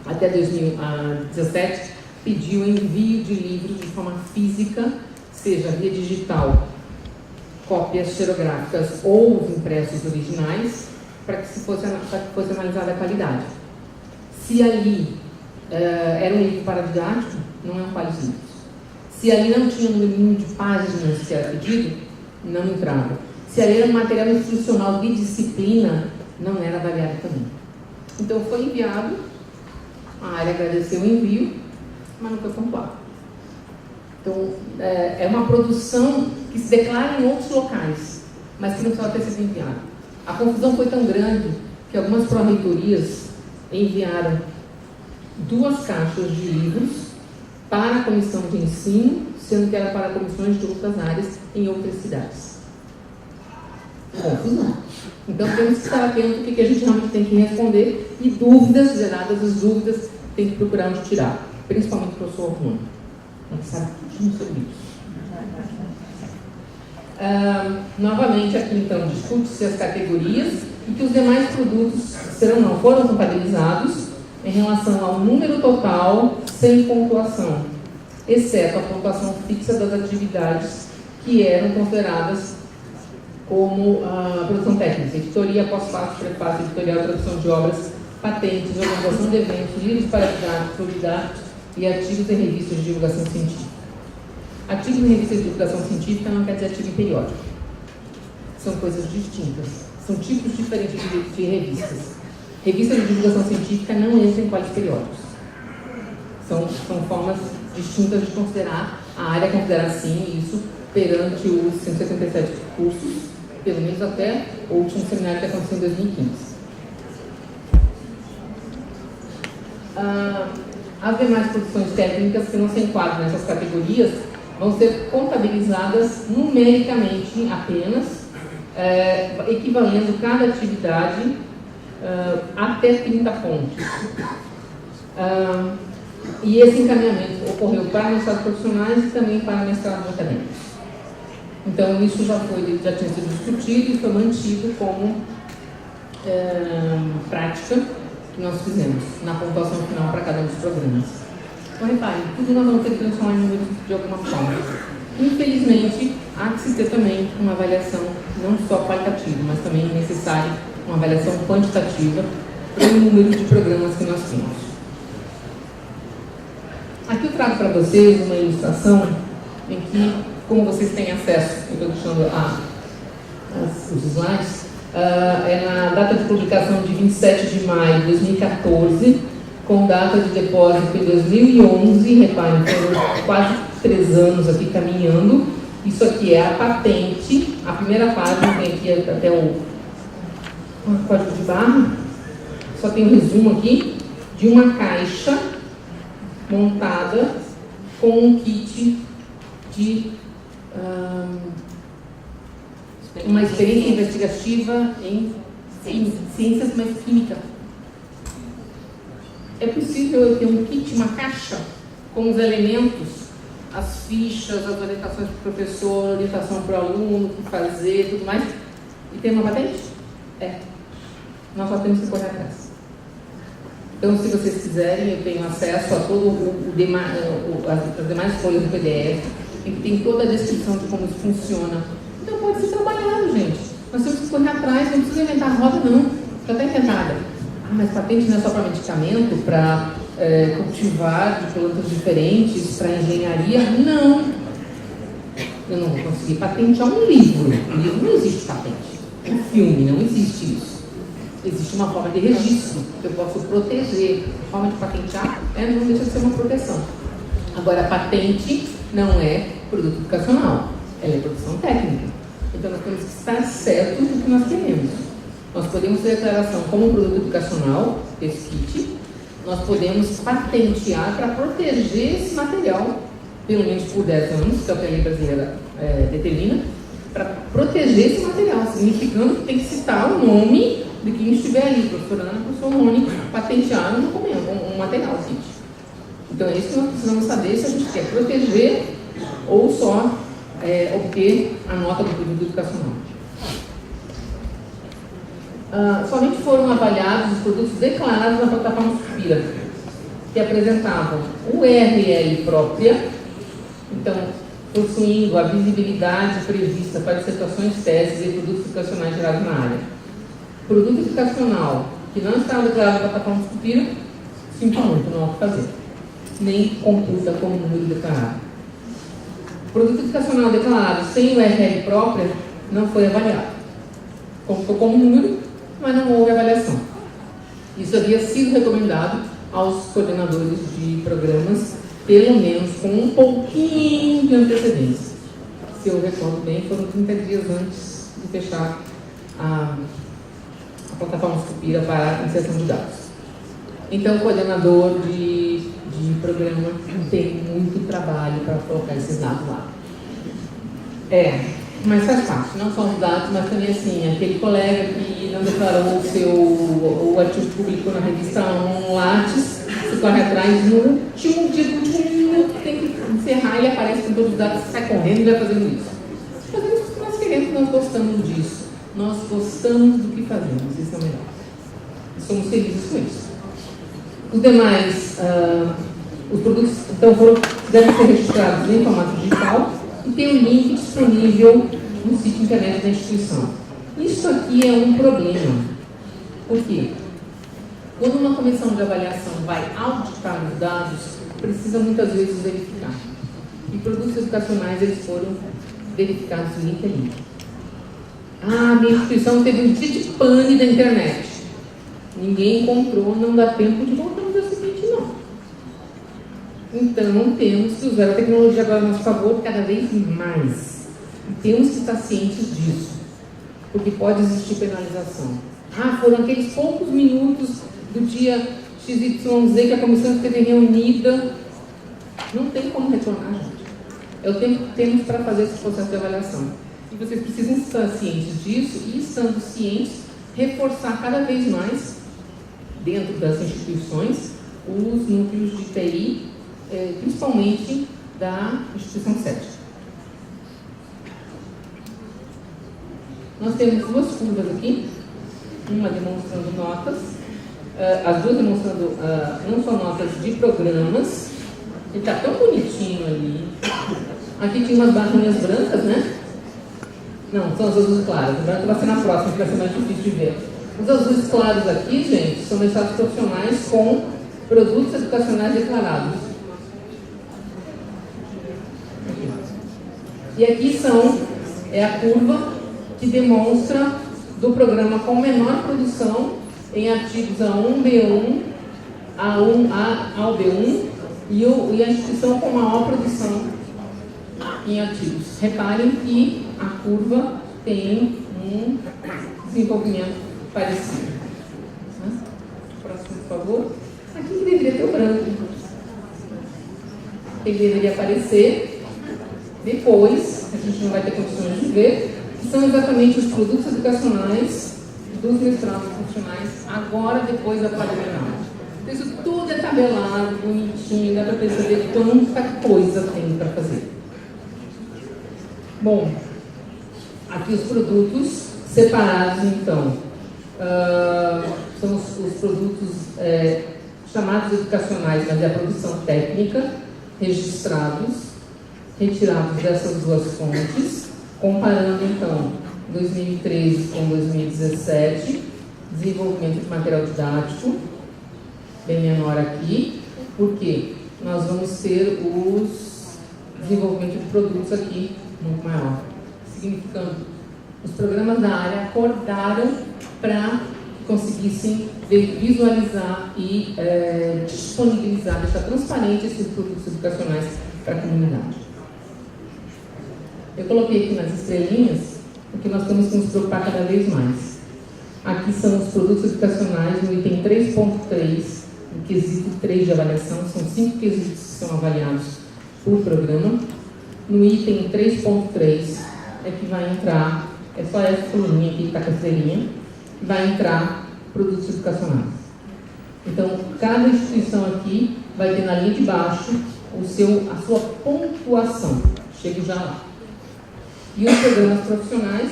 até 2017 pediu envio de livros de forma física, seja via digital, cópias xerográficas ou os impressos originais, para que fosse analisada a qualidade. Se ali era um livro para didático, não é um quais livros. Se ali não tinha um número de páginas que era pedido, não entrava. Se ali era um material instrucional de disciplina, não era avaliado também. Então foi enviado, a área agradeceu o envio, mas não foi pontuado. Então é uma produção que se declara em outros locais, mas que não precisava ter sido enviada. A confusão foi tão grande que algumas pró-reitorias enviaram 2 caixas de livros para a comissão de ensino, sendo que era para comissões de outras áreas em outras cidades. Confusão. Então temos que estar atento ao que a gente realmente tem que responder, e dúvidas geradas, as dúvidas tem que procurar onde tirar, principalmente o professor Armando. A gente sabe tudo sobre isso. Novamente aqui então discute-se as categorias e que os demais produtos foram contabilizados em relação ao número total sem pontuação. exceto a pontuação fixa das atividades que eram consideradas como produção técnica, editoria, pós-fácil, prefácio, editorial, tradução de obras, patentes, organização de eventos, livros para didáticos e artigos em revistas de divulgação científica. Artigos em revistas de divulgação científica não quer dizer artigo em periódico. São coisas distintas. São tipos diferentes de revistas. Revista de divulgação científica não entra em quais periódicos. São formas distintas de considerar, a área considera assim isso perante os 177 cursos, pelo menos até o último seminário que aconteceu em 2015. As demais produções técnicas que não se enquadram nessas categorias vão ser contabilizadas numericamente apenas, equivalendo cada atividade até 30 pontos. E esse encaminhamento ocorreu para mestrados profissionais e também para mestrados acadêmicos. Então, isso já tinha sido discutido e foi mantido como prática que nós fizemos na pontuação final para cada um dos programas. Então, reparem, tudo nós vamos ter que transformar em números de alguma forma. Infelizmente, há que se ter também uma avaliação não só qualitativa, mas também necessária uma avaliação quantitativa para o número de programas que nós temos. Aqui eu trago para vocês uma ilustração em que, como vocês têm acesso, eu estou deixando os slides, é na data de publicação de 27 de maio de 2014, com data de depósito em 2011, reparem, foram quase 3 anos aqui caminhando. Isso aqui é a patente, a primeira página, tem aqui até o código de barra, só tem um resumo aqui de uma caixa montada com um kit de uma experiência investigativa em ciências, mas química. É possível eu ter um kit, uma caixa, com os elementos, as fichas, as orientações para o professor, orientação para o aluno, o que fazer, tudo mais, e ter uma patente? Nós só temos que correr atrás. Então, se vocês quiserem, eu tenho acesso a todo as demais folhas do PDF, em que tem toda a descrição de como isso funciona. Então, pode ser trabalhado, gente. Nós temos que correr atrás, não precisa inventar a roda, não. Já está inventada. Mas patente não é só para medicamento, para cultivar de plantas diferentes, para engenharia? Não. Eu não vou conseguir patentear um livro. Um livro não existe patente. Um filme, não existe isso. Existe uma forma de registro que eu posso proteger. A forma de patentear não deixa de ser uma proteção. Agora, a patente não é produto educacional, ela é produção técnica. Então, nós temos que estar certos do que nós queremos. Nós podemos ter declaração como produto educacional, esse kit, nós podemos patentear para proteger esse material, pelo menos por 10 anos, que é o que a lei brasileira determina, para proteger esse material, significando que tem que citar o nome de quem estiver ali, professor Ana, professor Rony, patentear um material, kit. Então é isso que nós precisamos saber, se a gente quer proteger ou só obter a nota do produto educacional. Somente foram avaliados os produtos declarados na plataforma Suspira, que apresentavam URL própria, então, possuindo a visibilidade prevista para dissertações, teses e produtos educacionais gerados na área. Produto educacional que não estava declarado na plataforma Suspira, sinto muito, não há o que fazer. Nem computa como número declarado. Produto educacional declarado sem URL própria não foi avaliado. Computou como número, mas não houve avaliação. Isso havia sido recomendado aos coordenadores de programas, pelo menos com um pouquinho de antecedência. Se eu recordo bem, foram 30 dias antes de fechar a plataforma Suspira para inserção de dados. Então, o coordenador de programa tem muito trabalho para colocar esses dados lá. Mas faz parte, não só os dados, mas também assim, aquele colega que não declarou o artigo que publicou na revista Lattes, se corre atrás no último dia, no último minuto, tem que encerrar, ele aparece com todos os dados, sai correndo e vai fazendo isso. Fazemos o que nós queremos, nós gostamos disso. Nós gostamos do que fazemos, isso é o melhor. E somos felizes com isso. Os demais, os produtos, então, foram devem ser registrados em formato digital e tem um link disponível no sítio internet da instituição. Isso aqui é um problema. Por quê? Quando uma comissão de avaliação vai auditar os dados, precisa muitas vezes verificar. E produtos educacionais, eles foram verificados link a link. Ah, minha instituição teve um dia de pane da internet. Ninguém encontrou, não dá tempo de voltar no dia seguinte, não. Então, temos que usar a tecnologia agora a nosso favor cada vez mais. E temos que estar cientes disso, porque pode existir penalização. Ah, foram aqueles poucos minutos do dia XYZ que a comissão esteve reunida. Não tem como retornar, gente. É o tempo que temos para fazer esse processo de avaliação. E vocês precisam estar cientes disso e, estando cientes, reforçar cada vez mais, dentro das instituições, os núcleos de TI, principalmente da instituição sede. Nós temos duas curvas aqui, uma demonstrando notas, as duas demonstrando não só notas de programas. Ele está tão bonitinho ali. Aqui tinha umas barrinhas brancas, né? Não, são as azuis claras. O branco vai ser na próxima, que vai ser mais difícil de ver. Os azuis claros aqui, gente, são mestrados profissionais com produtos educacionais declarados. E aqui é a curva que demonstra do programa com menor produção em artigos A1, B1, A1 ao B1 e a instituição com maior produção em artigos. Reparem que a curva tem um desenvolvimento parecido. Próximo, por favor. Aqui deveria ter o branco. Ele deveria aparecer depois, a gente não vai ter condições de ver, que são exatamente os produtos educacionais dos mestrados profissionais, agora depois da quadrenal. Isso tudo é tabelado, bonitinho, dá para perceber quanta coisa tem para fazer. Bom, aqui os produtos separados, então, são os produtos chamados educacionais, mas é a produção técnica, registrados, retirados dessas duas fontes, comparando, então, 2013 com 2017, desenvolvimento de material didático, bem menor aqui, porque nós vamos ter os desenvolvimento de produtos aqui muito maior, significando os programas da área acordaram para que conseguissem visualizar e disponibilizar, deixar transparente esses produtos educacionais para a comunidade. Eu coloquei aqui nas estrelinhas, porque nós temos que nos preocupar cada vez mais. Aqui são os produtos educacionais no item 3.3, no quesito 3 de avaliação, são 5 quesitos que são avaliados por programa. No item 3.3 é que vai entrar, é só essa coluninha aqui que está com a estrelinha, vai entrar produtos educacionais. Então, cada instituição aqui vai ter na linha de baixo a sua pontuação. Chego já lá. E os programas profissionais,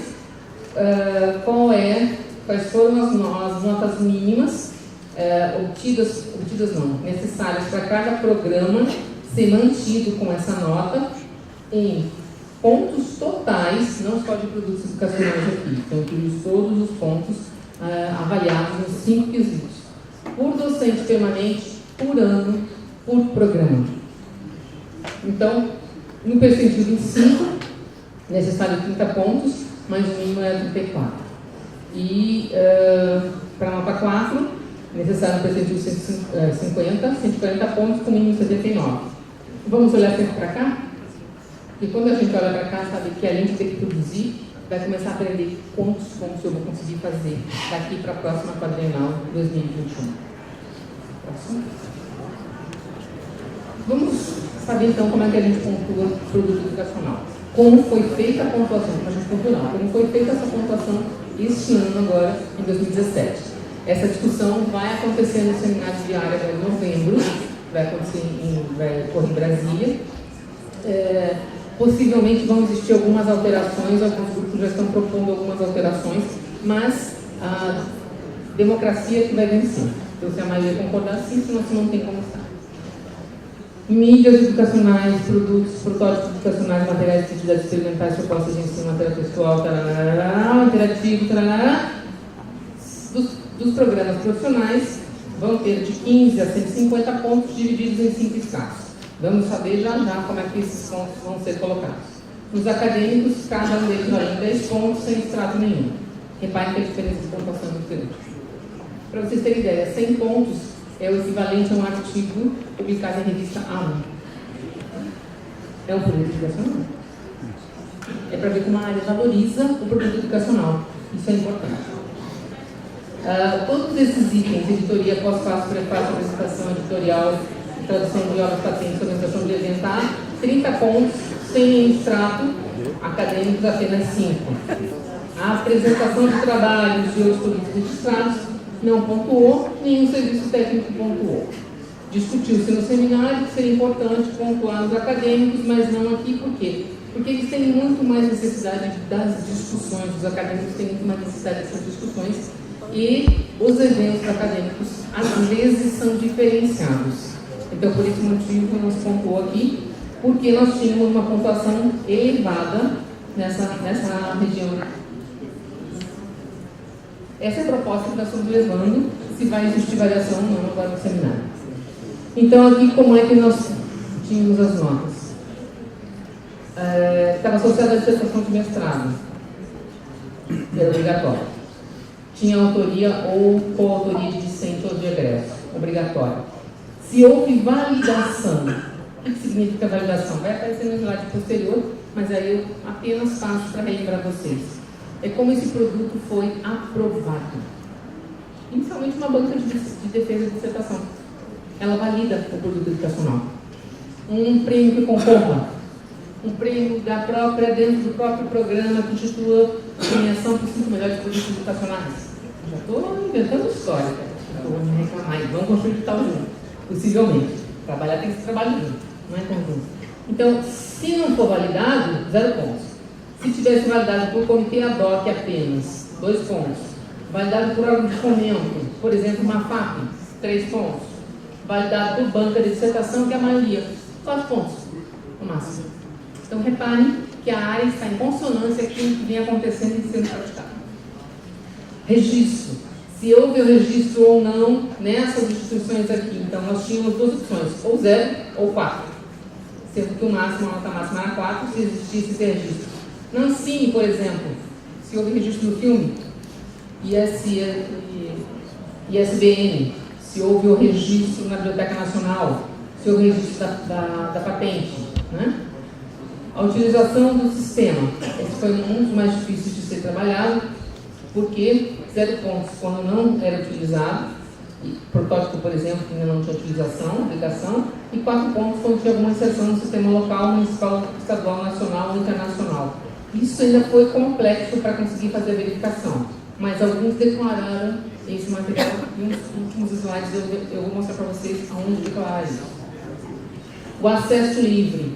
quais foram as notas mínimas necessárias para cada programa ser mantido com essa nota em pontos totais, não só de produtos educacionais aqui. Então, incluímos todos os pontos avaliados nos 5 quesitos. Por docente permanente, por ano, por programa. Então, no percentil 25, necessário 30 pontos, mas o mínimo é 34. E para a nota 4, necessário no percentil 140 pontos, com mínimo 79. Vamos olhar sempre para cá? E quando a gente olha para cá, sabe que além de ter que produzir, vai começar a aprender quantos pontos eu vou conseguir fazer daqui para a próxima quadrenal 2021. Próximo. Vamos saber então como é que a gente pontua produto educacional. Como foi feita a pontuação, como foi feita essa pontuação este ano agora, em 2017. Essa discussão vai acontecer no seminário de área em novembro, vai ocorrer em Brasília. Possivelmente vão existir algumas alterações, alguns grupos já estão propondo algumas alterações, mas a democracia que vai vencer. Então, se a maioria concordar sim, senão não tem como estar. mídias educacionais, produtos, protótipos educacionais, materiais de atividades experimentais, propostas de ensino, material textual, tarará, interativo, tarará. Dos programas profissionais vão ter de 15 a 150 pontos divididos em 5 escalas. Vamos saber já como é que esses pontos vão ser colocados. Nos acadêmicos, cada um deles vale 10 pontos sem extrato nenhum. Reparem que a diferença de pontuação é muito grande. Para vocês terem ideia, 100 pontos é o equivalente a um artigo publicado em revista A1. É um produto educacional. É para ver como a área valoriza o produto educacional. Isso é importante. Todos esses itens, editoria, pós-fácil, prefácio, apresentação editorial, tradução de obras, patentes, orientação de inventar, 30 pontos, sem extrato, acadêmicos apenas 5. A apresentação de trabalhos de outros produtos registrados não pontuou, nenhum serviço técnico pontuou. Discutiu-se no seminário que seria importante pontuar os acadêmicos, mas não aqui, por quê? Porque eles têm muito mais necessidade das discussões, os acadêmicos têm muito mais necessidade dessas discussões, e os eventos acadêmicos, às vezes, são diferenciados. Então, por esse motivo, não se pontuou aqui, porque nós tínhamos uma pontuação elevada nessa região. Essa é a proposta que nós estamos levando, se vai existir variação ou não agora no seminário. Então, aqui, como é que nós tínhamos as notas? Estava associada à dissertação de mestrado, que era obrigatório. Tinha autoria ou coautoria de discente ou de egresso, obrigatório. Se houve validação, o que significa validação? Vai aparecer no slide posterior, mas aí eu apenas passo para relembrar vocês. É como esse produto foi aprovado. Inicialmente uma banca de defesa de dissertação. Ela valida o produto educacional. Um prêmio que concorra. Um prêmio dentro do próprio programa que institua premiação para os 5 melhores produtos educacionais. Já estou inventando história, cara. Vou me reclamar. Vamos construir de tal junto, possivelmente. Trabalhar tem que ser trabalho junto, não é conjunto. Então, se não for validado, 0 pontos. Se tivesse validado por comitê ad hoc apenas, 2 pontos. Validado por órgão de fomento, por exemplo, uma FAP, 3 pontos. Validado por banca de dissertação, que é a maioria, 4 pontos, no máximo. Então, reparem que a área está em consonância com o que vem acontecendo e sendo praticado. Registro. Se houve o registro ou não nessas instituições aqui. Então, nós tínhamos 2 opções, ou 0 ou 4. Sendo que a nota máxima era 4, se existisse esse registro. Na Ancine, por exemplo, se houve registro no filme, ISBN, se houve o registro na Biblioteca Nacional, se houve o registro da patente, né? A utilização do sistema. Esse foi um dos mais difíceis de ser trabalhado, porque 0 pontos quando não era utilizado, protótipo, por exemplo, que ainda não tinha utilização, aplicação, e 4 pontos quando tinha alguma inserção no sistema local, municipal, estadual, nacional ou internacional. Isso ainda foi complexo para conseguir fazer a verificação, mas alguns declararam esse material. E nos últimos slides eu vou mostrar para vocês aonde declarar isso. O acesso livre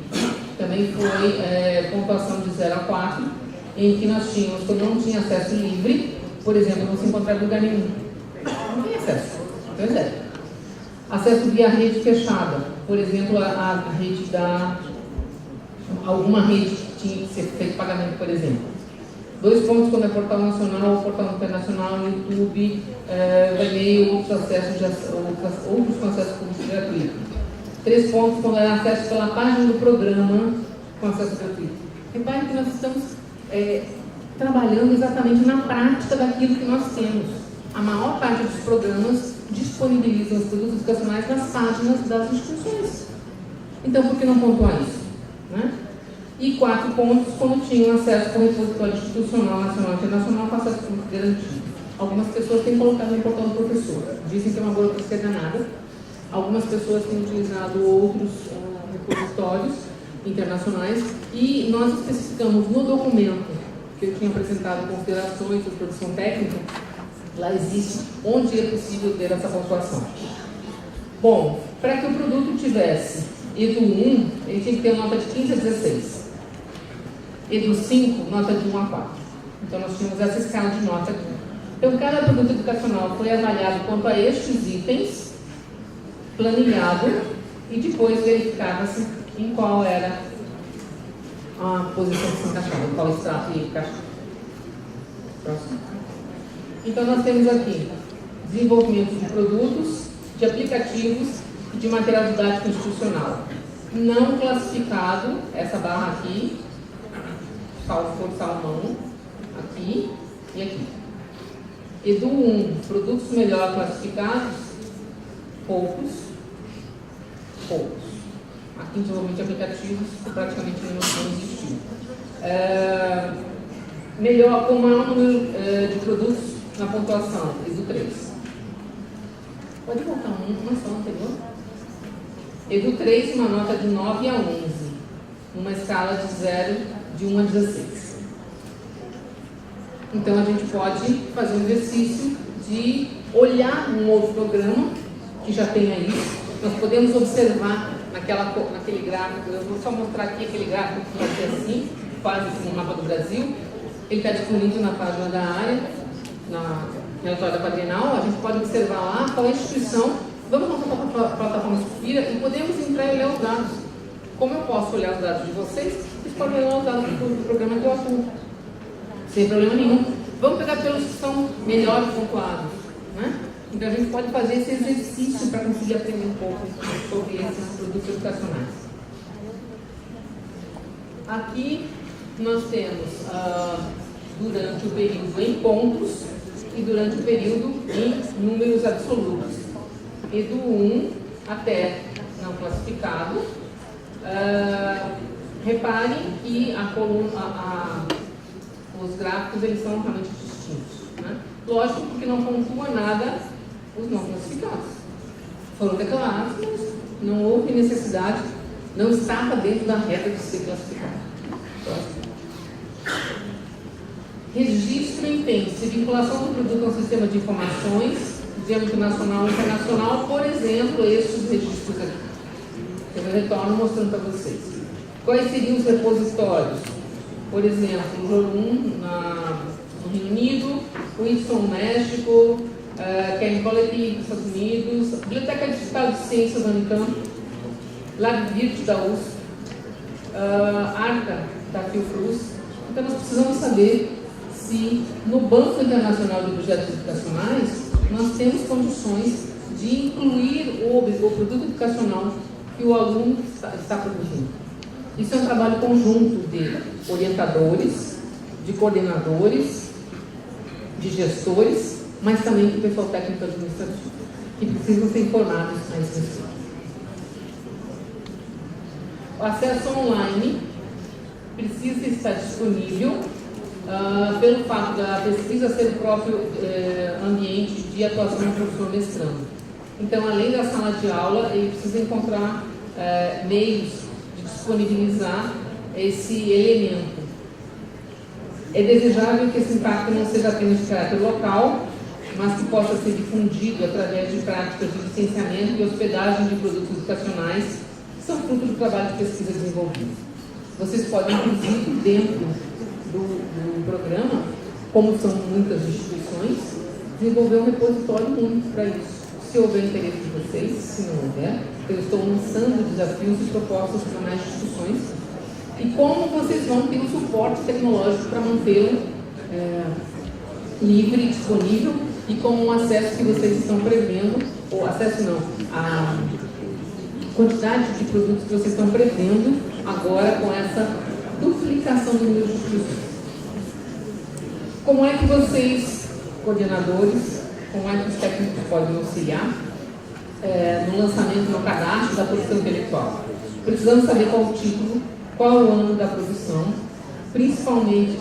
também foi pontuação de 0 a 4, em que nós tínhamos, quando não tinha acesso livre, por exemplo, não se encontrava em lugar nenhum. Não tem acesso, então é 0. Acesso via rede fechada, por exemplo, a rede alguma rede que tinha que ser feito pagamento, por exemplo. 2 pontos quando é portal nacional ou portal internacional, YouTube, e-mail, outros com acesso público gratuito. 3 pontos quando é acesso pela página do programa com acesso gratuito. Reparem que nós estamos trabalhando exatamente na prática daquilo que nós temos. A maior parte dos programas disponibilizam os produtos educacionais nas páginas das instituições. Então, por que não pontuar isso? Né? E 4 pontos quando tinham acesso ao repositório institucional, nacional e internacional com acesso público garantido. Algumas pessoas têm colocado no portal do professor. Dizem que é uma burocracia danada. Algumas pessoas têm utilizado outros repositórios internacionais e nós especificamos no documento que eu tinha apresentado considerações sobre produção técnica, lá existe onde é possível ter essa pontuação. Bom, para que o produto tivesse EDU 1, ele tinha que ter nota de 15 a 16. EDU 5, nota de 1 a 4. Então nós tínhamos essa escala de nota aqui. Então cada produto educacional foi avaliado quanto a estes itens, planilhado e depois verificava-se em qual era a posição que se encaixava, em qual extrato ia encaixar. Próximo. Então nós temos aqui desenvolvimento de produtos, de aplicativos e de material didático institucional. Não classificado, essa barra aqui, for salmão, aqui e aqui. Edu 1, produtos melhor classificados, poucos. Aqui em desenvolvimento de aplicativos, praticamente não existiu. Melhor, com maior número de produtos na pontuação, Edu 3. Pode voltar uma só anterior. Edu 3, uma nota de 9 a 11, uma escala de 1 a 16. Então a gente pode fazer um exercício de olhar um outro programa que já tem aí. Nós podemos observar naquele gráfico, eu vou só mostrar aqui aquele gráfico que vai ser assim, quase como um mapa do Brasil. Ele está disponível na página da área, na relatório da quadrienal. A gente pode observar lá qual é a instituição. Vamos para a plataforma Suspira e podemos entrar e olhar os dados. Como eu posso olhar os dados de vocês, vocês podem olhar os dados do programa que eu atuo. Sem problema nenhum. Vamos pegar pelos que são melhores pontuados, né? Então a gente pode fazer esse exercício para conseguir aprender um pouco sobre esses produtos educacionais. Aqui nós temos durante o período em pontos e durante o período em números absolutos. E do 1 até não classificado. Reparem que a coluna, os gráficos eles são realmente distintos, né? Lógico, porque não pontua nada os não classificados. Foram declarados, mas não houve necessidade, não estava dentro da regra de ser classificado. Registro intenso, vinculação do produto ao sistema de informações de âmbito nacional e internacional, por exemplo, estes registros aqui. Eu retorno mostrando para vocês. Quais seriam os repositórios? Por exemplo, o ROR1 no Reino Unido, o YPSON no México, Chemicology nos Estados Unidos, Biblioteca Digital de Ciências da Unicamp, LabVirt da USP, ARCA da Fiocruz. Então nós precisamos saber se no Banco Internacional de Objetos Educacionais nós temos condições de incluir o produto educacional que o aluno está produzindo. Isso é um trabalho conjunto de orientadores, de coordenadores, de gestores, mas também do pessoal técnico administrativo, que precisam ser informados a esse respeito. O acesso online precisa estar disponível pelo fato da pesquisa ser o próprio ambiente de atuação do professor mestrando. Então, além da sala de aula, ele precisa encontrar meios de disponibilizar esse elemento. É desejável que esse impacto não seja apenas de caráter local, mas que possa ser difundido através de práticas de licenciamento e hospedagem de produtos educacionais que são fruto do trabalho de pesquisa desenvolvido. Vocês podem, inclusive, dentro do programa, como são muitas instituições, desenvolver um repositório único para isso. Se houver interesse de vocês, se não houver, eu estou lançando desafios e propostas para mais instituições. E como vocês vão ter o suporte tecnológico para mantê-lo livre e disponível, e com o acesso que vocês estão prevendo, ou acesso não, a quantidade de produtos que vocês estão prevendo agora com essa duplicação do número de instituições. Como é que vocês, coordenadores, como é que os técnicos podem auxiliar no lançamento, no cadastro da produção intelectual? Precisamos saber qual o título, qual o ano da produção, principalmente,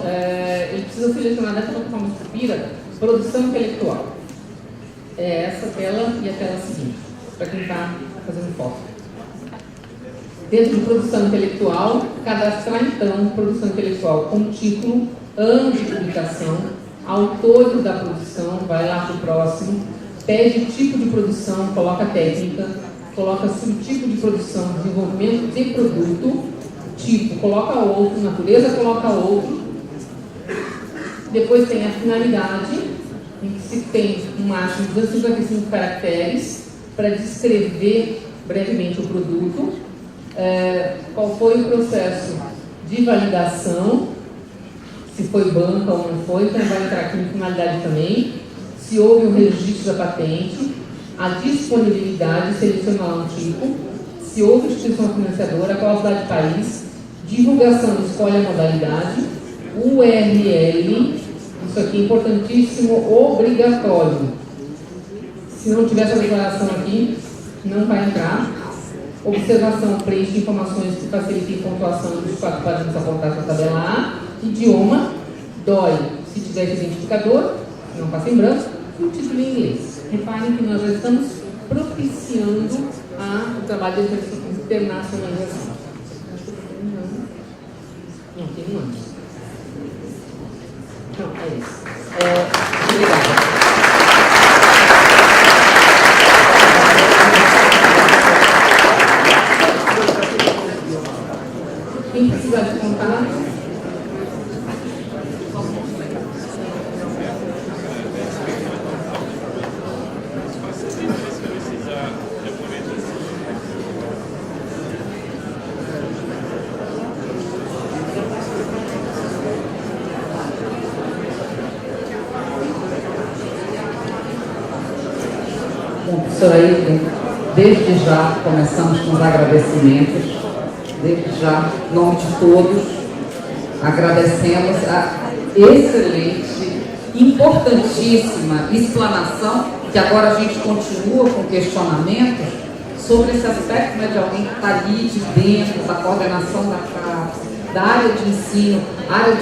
ele precisa selecionar dessa plataforma Suspira, produção intelectual. É essa tela e a tela seguinte, para quem está fazendo foto. Dentro de produção intelectual, cadastrar então produção intelectual com título, ano de publicação, autor da produção, vai lá para o próximo, pede tipo de produção, coloca técnica, coloca subtipo de produção, desenvolvimento de produto, tipo, coloca outro, natureza, coloca outro. Depois tem a finalidade, em que se tem um máximo de 255 caracteres para descrever brevemente o produto, qual foi o processo de validação, se foi banca ou não foi, então vai entrar aqui em finalidade também, se houve o registro da patente, a disponibilidade, selecionar um tipo, se houve instituição financiadora, qual a cidade de país, divulgação, escolhe a modalidade, URL, isso aqui é importantíssimo, obrigatório. Se não tiver essa declaração aqui, não vai entrar. Observação, preenche informações que facilitem a pontuação dos 4 padrões apontados na tabela A. Idioma, DOI, se tiver identificador, não passa em branco, e o título em inglês. Reparem que nós já estamos propiciando o trabalho de internacionalização. Não, tem um ano. Não, é isso. Obrigada. Quem precisa de contar? Professora Hilda, desde já começamos com os agradecimentos, desde já, em nome de todos, agradecemos a excelente, importantíssima explanação, que agora a gente continua com questionamentos sobre esse aspecto, né, de alguém que está ali de dentro da coordenação da área de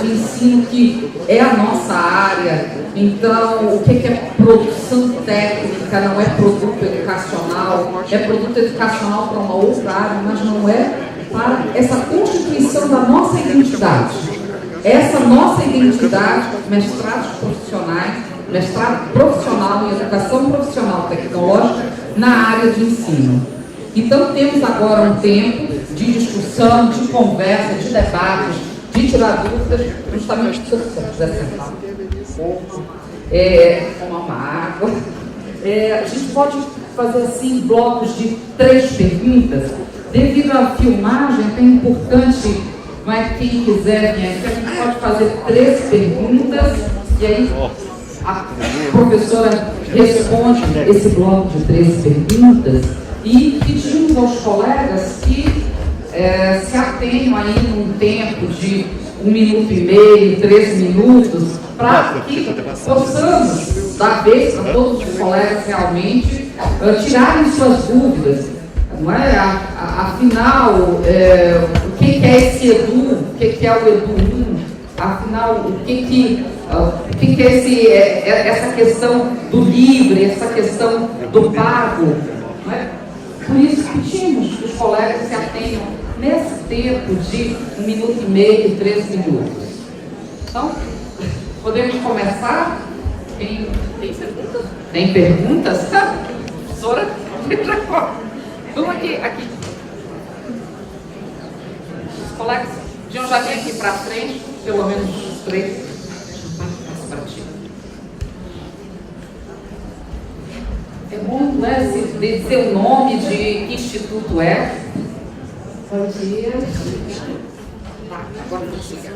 ensino que é a nossa área. Então, o que é produção técnica? Não é produto educacional, é produto educacional para uma outra área, mas não é para essa constituição da nossa identidade. Essa nossa identidade, mestrados profissionais, mestrado profissional em educação profissional tecnológica na área de ensino. Então, temos agora um tempo de discussão, de conversa, de debates, de tirar dúvidas, justamente se você quiser sentar tomar uma água. A gente pode fazer assim blocos de 3 perguntas. Devido à filmagem, é importante, mas quem quiser vir aqui, a gente pode fazer 3 perguntas e aí a professora responde esse bloco de 3 perguntas e pedimos aos colegas que se atenham aí num tempo de 1 minuto e meio, 3 minutos, para que possamos dar vez para todos os colegas realmente tirarem suas dúvidas. Não é? Afinal, o que é esse EDU? O que é o EDU 1? Afinal, o que é essa questão do livre, essa questão do pago? Não é? Por isso, pedimos que os colegas se atenham nesse tempo de 1 minuto e meio, 3 minutos. Então, podemos começar? Tem perguntas? Tem perguntas? Professora, vamos aqui. Os colegas já vêm aqui para frente, pelo menos os 3. Para ti. É bom, né, dizer o nome de que instituto é. Bom dia. Agora consiga.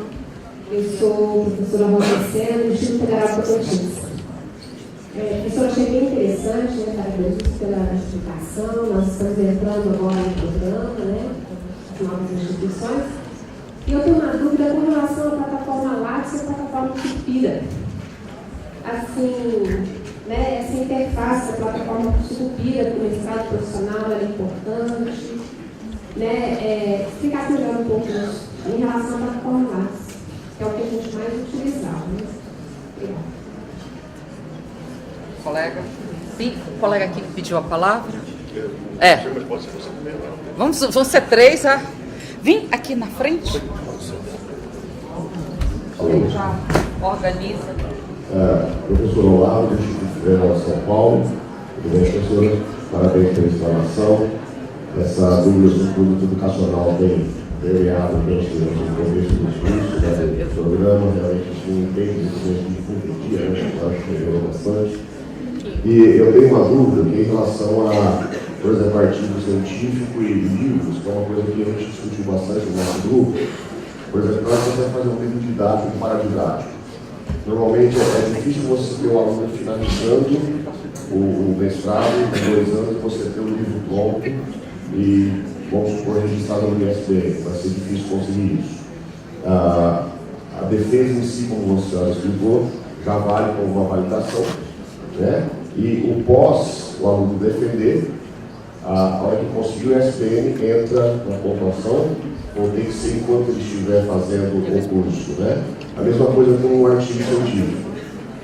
Eu sou professora Rosa Sena, do Instituto Federal de Tocantins. Professora, achei bem interessante, né, parabéns pela explicação. Nós estamos entrando agora no programa, né, de novas instituições. E eu tenho uma dúvida com relação à plataforma Lattes e à plataforma Cupira. Assim, né, essa interface da plataforma Cupira para o mestrado profissional era importante. Né, explicar melhor um pouco em relação à plataforma Lattes, que é o que a gente mais utilizava. Né? Obrigada. Colega? Sim, o colega aqui que pediu a palavra. Mas pode ser você primeiro. Vão ser 3, Vim aqui na frente. Ele já organiza. Professor Olavo, do Instituto Federal de São Paulo. Tudo bem, professora? Parabéns pela explanação. Essa dúvida do produto educacional bem permeado no começo do curso, do programa, realmente isso entende isso de fundo dia, né? Eu acho que melhorou bastante. E eu tenho uma dúvida aqui em relação por exemplo, artigo científico e livros, que é uma coisa que a gente discutiu bastante no nosso grupo. Por exemplo, nós tentamos fazer um livro didático paradidático. Normalmente é difícil você ter o aluno finalizando o mestrado em 2 anos, você ter o livro pronto e, vamos supor, registrado no ISBN. Vai ser difícil conseguir isso. A defesa em si, como você já explicou, já vale como uma validação, né? E o pós, o aluno defender, a hora que conseguir o ISBN, entra na pontuação, ou tem que ser enquanto ele estiver fazendo o curso, né? A mesma coisa com um artigo científico.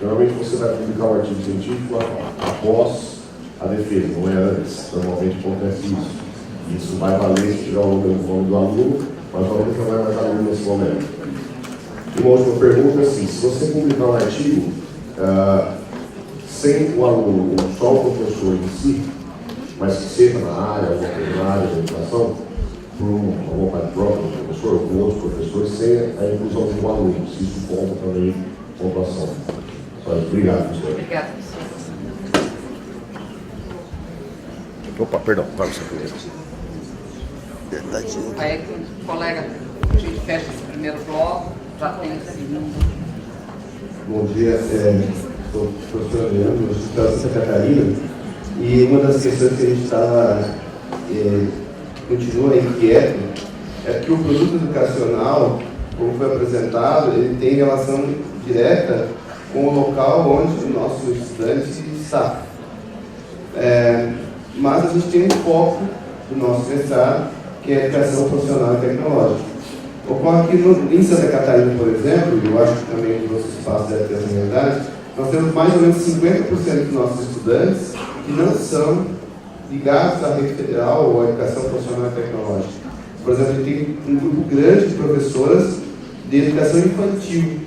Normalmente você vai publicar um artigo científico após a defesa, não é antes. Normalmente acontece isso. Isso vai valer se tiver o nome do aluno, mas o aluno não vai mais aluno nesse momento. E uma última pergunta é assim, se você publicar um artigo sem o aluno, só o professor em si, mas que seja na área, na área da educação, por alguma parte própria do professor, ou com outros professores, sem a inclusão do aluno, se isso conta também pontuação. Obrigado, professor. Obrigada, professor. Opa, perdão, vai você primeiro. Aí, colega, a gente fecha esse primeiro bloco, já tem o segundo. Bom dia, sou o professor Leandro, eu sou da Santa Catarina, e uma das questões que a gente continua inquieto é que o produto educacional, como foi apresentado, ele tem relação direta com o local onde o nosso estudante está. Mas a gente tem um foco do nosso mestrado, que é a educação profissional e tecnológica. Ocorre que em Santa Catarina, por exemplo, e eu acho que também nos outros espaços deve ter essa realidade, nós temos mais ou menos 50% dos nossos estudantes que não são ligados à rede federal ou à educação profissional e tecnológica. Por exemplo, a gente tem um grupo grande de professoras de educação infantil.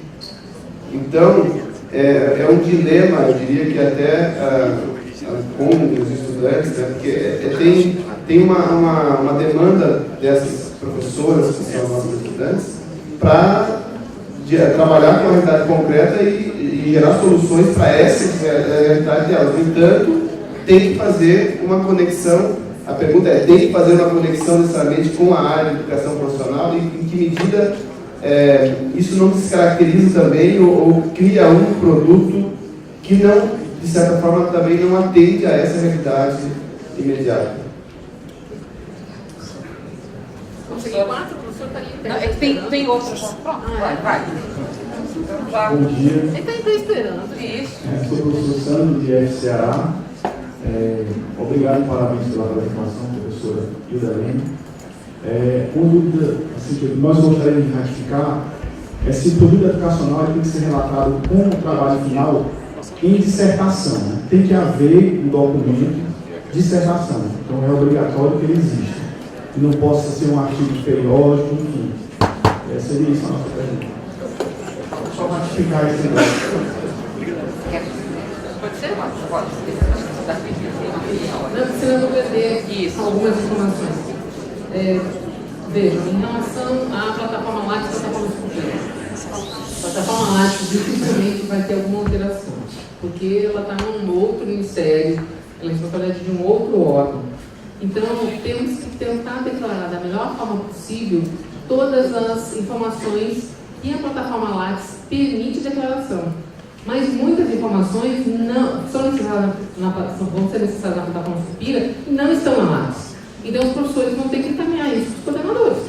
Então, é um dilema, eu diria que até com os estudantes, né, porque tem uma demanda dessas professoras, que são nossos estudantes, para trabalhar com a realidade concreta e gerar soluções para essa realidade delas. No entanto, tem que fazer uma conexão, a pergunta é, tem que fazer uma conexão necessariamente com a área de educação profissional e em que medida isso não descaracteriza também ou cria um produto que não, de certa forma, também não atende a essa realidade imediata. Consegui 4, o professor está ali. Não, é que tem outros. Pronto, vai. Então, já. Bom dia. Ele está esperando. Isso. Sou o professor Sandro, de FCA. Obrigado e parabéns pela apresentação, professora Hilda-Lene. Uma dúvida assim, que nós gostaríamos de ratificar é se o produto educacional tem que ser relatado com o trabalho final em dissertação. Né? Tem que haver um documento de dissertação. Então é obrigatório que ele exista. E não possa ser um artigo periódico, enfim. Seria isso a nossa pergunta. Só ratificar esse negócio. Pode ser? Pode. Não, precisando perder algumas informações. Vejam, em relação à plataforma Lattes e plataforma Escultura. A plataforma Lattes dificilmente vai ter alguma alteração, porque ela está num outro ministério, ela é responsabilidade de um outro órgão. Então, temos que tentar declarar da melhor forma possível todas as informações que a plataforma Lattes permite declaração. Mas muitas informações não são necessárias vão ser necessárias na plataforma Suspira e não estão na Lattes. Então, os professores vão ter que encaminhar isso para os coordenadores.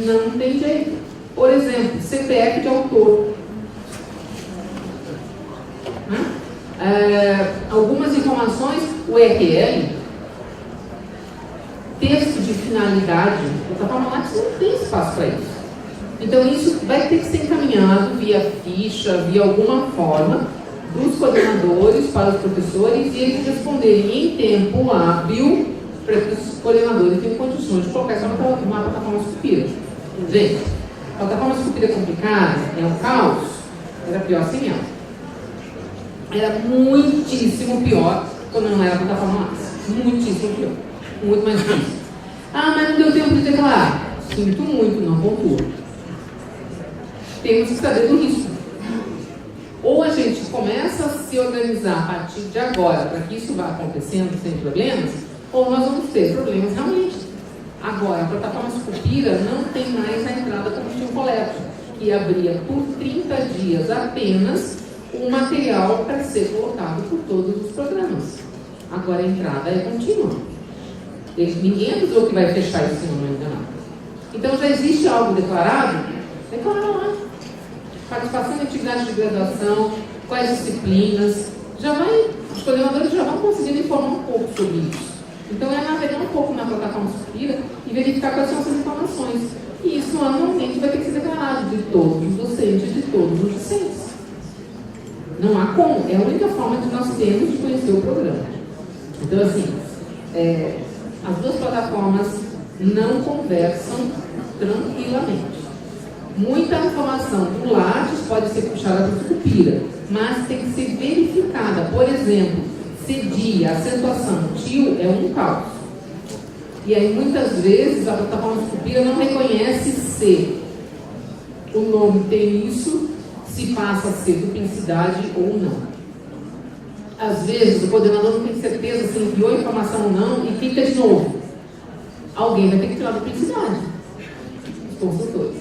Não tem jeito. Por exemplo, CPF de autor. Algumas informações, o URL, texto de finalidade, a plataforma Lattes não tem espaço para isso. Então, isso vai ter que ser encaminhado via ficha, via alguma forma, dos coordenadores para os professores e eles responderem em tempo hábil para que os coordenadores tenham condições de colocar isso numa plataforma Suspira. Gente, a plataforma Suspira é complicada, é um caos, era pior sem ela. Era muitíssimo pior quando não era a plataforma Lattes. Muitíssimo pior. Muito mais difícil. Mas não deu tempo de declarar. Sinto muito, não pontua. Temos que saber do risco. Ou a gente começa a se organizar a partir de agora para que isso vá acontecendo sem problemas, ou nós vamos ter problemas realmente. Agora, a plataforma Sucupira não tem mais a entrada combustível coleta, que abria por 30 dias apenas o material para ser colocado por todos os programas. Agora a entrada é contínua. Ninguém avisou que vai fechar isso, se não me engano. Então já existe algo declarado? Declara lá. Participação em atividades de graduação, quais disciplinas, os coordenadores já vão conseguindo informar um pouco sobre isso. Então é navegar um pouco na plataforma Sucupira e verificar quais são essas informações. E isso anualmente vai ter que ser declarado de todos os docentes, de todos os discentes. Não há como, é a única forma que nós temos de conhecer o programa. Então, assim, as duas plataformas não conversam tranquilamente. Muita informação do Lattes pode ser puxada para o Sucupira, mas tem que ser verificada. Por exemplo, cedia, acentuação, tio é um caos. E aí, muitas vezes, a plataforma Sucupira não reconhece se o nome tem isso, se passa a ser duplicidade ou não. Às vezes, o coordenador não tem certeza se enviou a informação ou não e fica de novo. Alguém vai ter que tirar a duplicidade. Os consultores.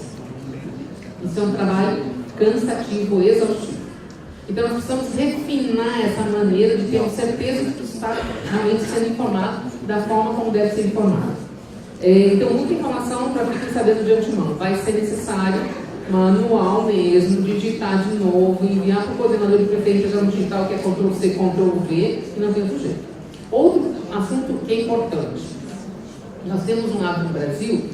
Isso é um trabalho cansativo, exaustivo. Então, nós precisamos refinar essa maneira de ter certeza de que está realmente sendo informado da forma como deve ser informado. Então, muita informação para ficar sabendo de antemão. Vai ser necessário manual mesmo, digitar de novo, enviar para o coordenador de preferência já no digital, que é Ctrl+C, Ctrl+V, e não tem outro jeito. Outro assunto que é importante. Nós temos um hábito no Brasil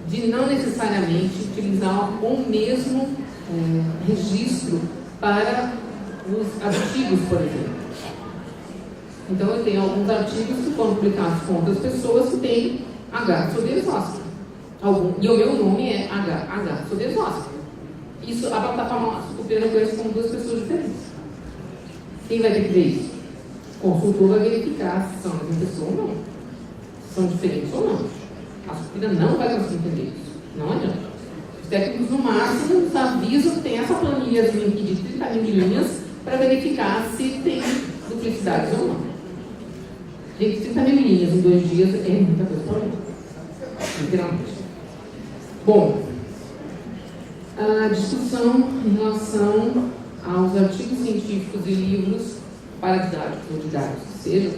de não necessariamente utilizar o mesmo registro para os artigos, por exemplo. Então, eu tenho alguns artigos que foram publicados com outras pessoas que têm H. Sodeiros Oscar. E o meu nome é H. Sodeiros Oscar. Isso, a plataforma Sucupira reconhece como duas pessoas diferentes. Quem vai ter que ver isso? O consultor vai verificar se são a mesma pessoa ou não. Se são diferentes ou não. A Sucupira não vai conseguir entender isso. Não adianta. Os técnicos, no máximo, nos avisam que tem essa planilhazinha aqui de 30 mil linhas para verificar se tem duplicidades ou não. Gente, 30 mil linhas em 2 dias é muita coisa para mim. Literalmente. Bom, a discussão em relação aos artigos científicos e livros paradidáticos ou didáticos, que sejam,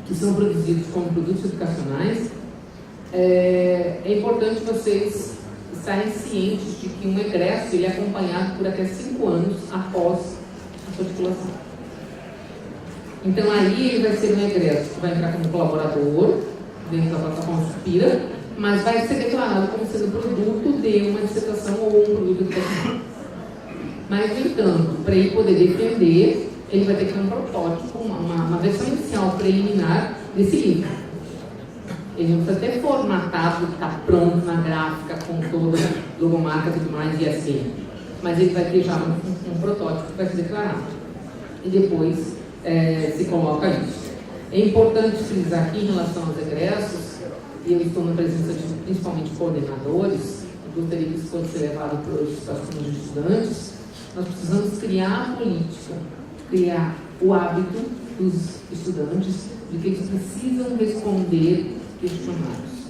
que são produzidos como produtos educacionais, é importante vocês estarem cientes de que um egresso ele é acompanhado por até 5 anos após a sua titulação. Então, aí ele vai ser um egresso que vai entrar como colaborador dentro da plataforma Sucupira, mas vai ser declarado como sendo produto de uma dissertação ou um produto educacional. Mas, no entanto, para ele poder defender, ele vai ter que ter um protótipo, uma versão inicial preliminar desse livro. Ele não precisa ter formatado, está pronto na gráfica, com toda a logomarca e tudo mais, e assim. Mas ele vai ter já um protótipo que vai ser declarado. E depois se coloca isso. É importante frisar aqui em relação aos egressos, e eu estou na presença de principalmente coordenadores, eu gostaria que isso fosse levado para os participantes de estudantes. Nós precisamos criar a política, criar o hábito dos estudantes de que eles precisam responder questionários.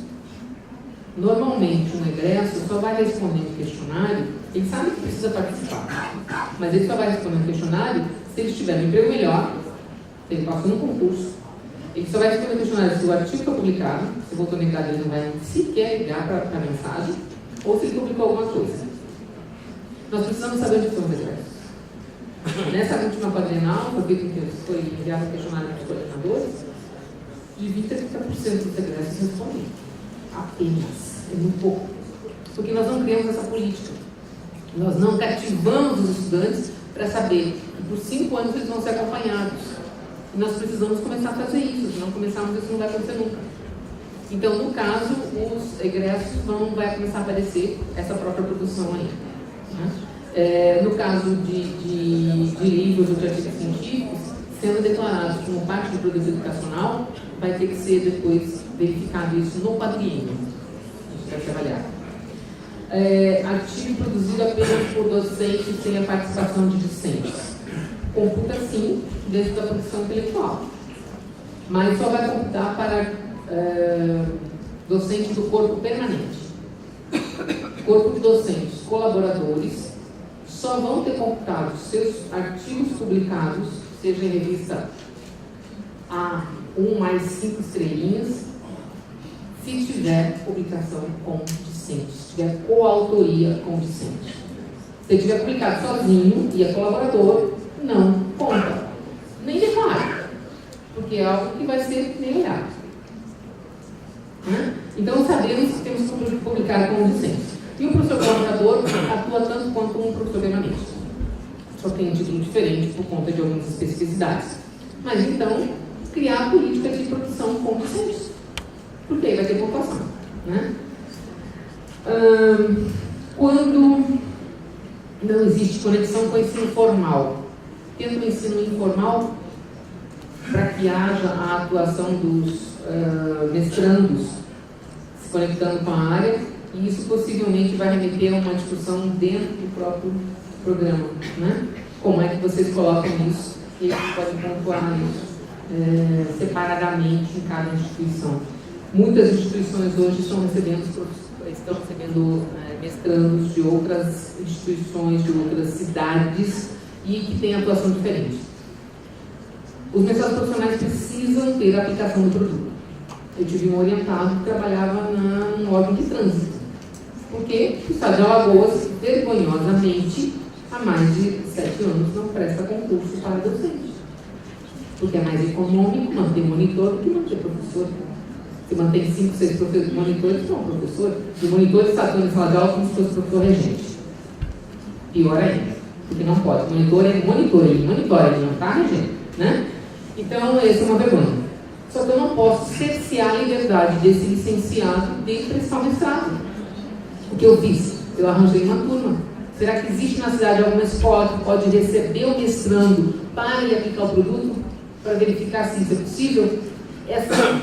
Normalmente, um egresso só vai responder um questionário, ele sabe que precisa participar, mas ele só vai responder um questionário se ele tiver um emprego melhor, se ele passou no concurso. Ele só vai responder o questionário se o artigo foi publicado, se voltou na idade, ele não vai sequer ligar para a mensagem, ou se ele publicou alguma coisa. Nós precisamos saber onde estão os egressos. Nessa última quadrienal, foi enviado um questionário para os coordenadores, de 20% a 30% dos egressos responderam. Apenas. É muito pouco. Porque nós não criamos essa política. Nós não cativamos os estudantes para saber que por 5 anos eles vão ser acompanhados. E nós precisamos começar a fazer isso. Se não começarmos, isso não vai acontecer nunca. Então, no caso, os egressos vai começar a aparecer essa própria produção aí. Né? No caso de livros ou de artigos científicos, sendo declarados como parte do produto educacional, vai ter que ser depois verificado isso no quadriênio. A gente vai trabalhar. Artigo produzido apenas por docentes sem a participação de discentes. Computa sim dentro da produção intelectual. mas só vai computar para docentes do corpo permanente. Corpo de docentes colaboradores só vão ter computado seus artigos publicados, seja em revista A1 mais 5 estrelinhas, se tiver publicação com discente, se tiver coautoria com discente. Se tiver publicado sozinho e é colaborador, não conta, nem declara, porque é algo que vai ser nem olhado. Então sabemos que temos que publicar com discente. E o professor colaborador atua tanto quanto um professor permanente. Só tem um título diferente por conta de algumas especificidades. Mas então, criar a política de produção com discentes. Porque aí vai ter pontuação. Quando não existe conexão com o ensino formal, tenta o ensino informal para que haja a atuação dos mestrandos se conectando com a área, e isso possivelmente vai remeter a uma discussão dentro do próprio programa, Como é que vocês colocam isso e eles podem pontuar isso separadamente em cada instituição. Muitas instituições hoje estão recebendo mestrandos de outras instituições, de outras cidades e que têm atuação diferente. Os mestrandos profissionais precisam ter a aplicação do produto. Eu tive um orientado que trabalhava num órgão de trânsito, porque o Estado de Alagoas, vergonhosamente, há mais de 7 anos não presta concurso para docente. Porque é mais econômico manter monitor do que manter professor. Se mantém 5, 6 monitores, não, professor. E o monitor está atuando em sala de aula como se fosse professor regente. Pior ainda, porque não pode. O monitor é monitor, ele monitora, ele não está regente. Então, essa é uma vergonha. Só que eu não posso cercear a liberdade desse licenciado de prestar o mestrado. O que eu fiz? Eu arranjei uma turma. Será que existe na cidade alguma escola que pode receber o mestrando para ir aplicar o produto? Para verificar se isso é possível? Essa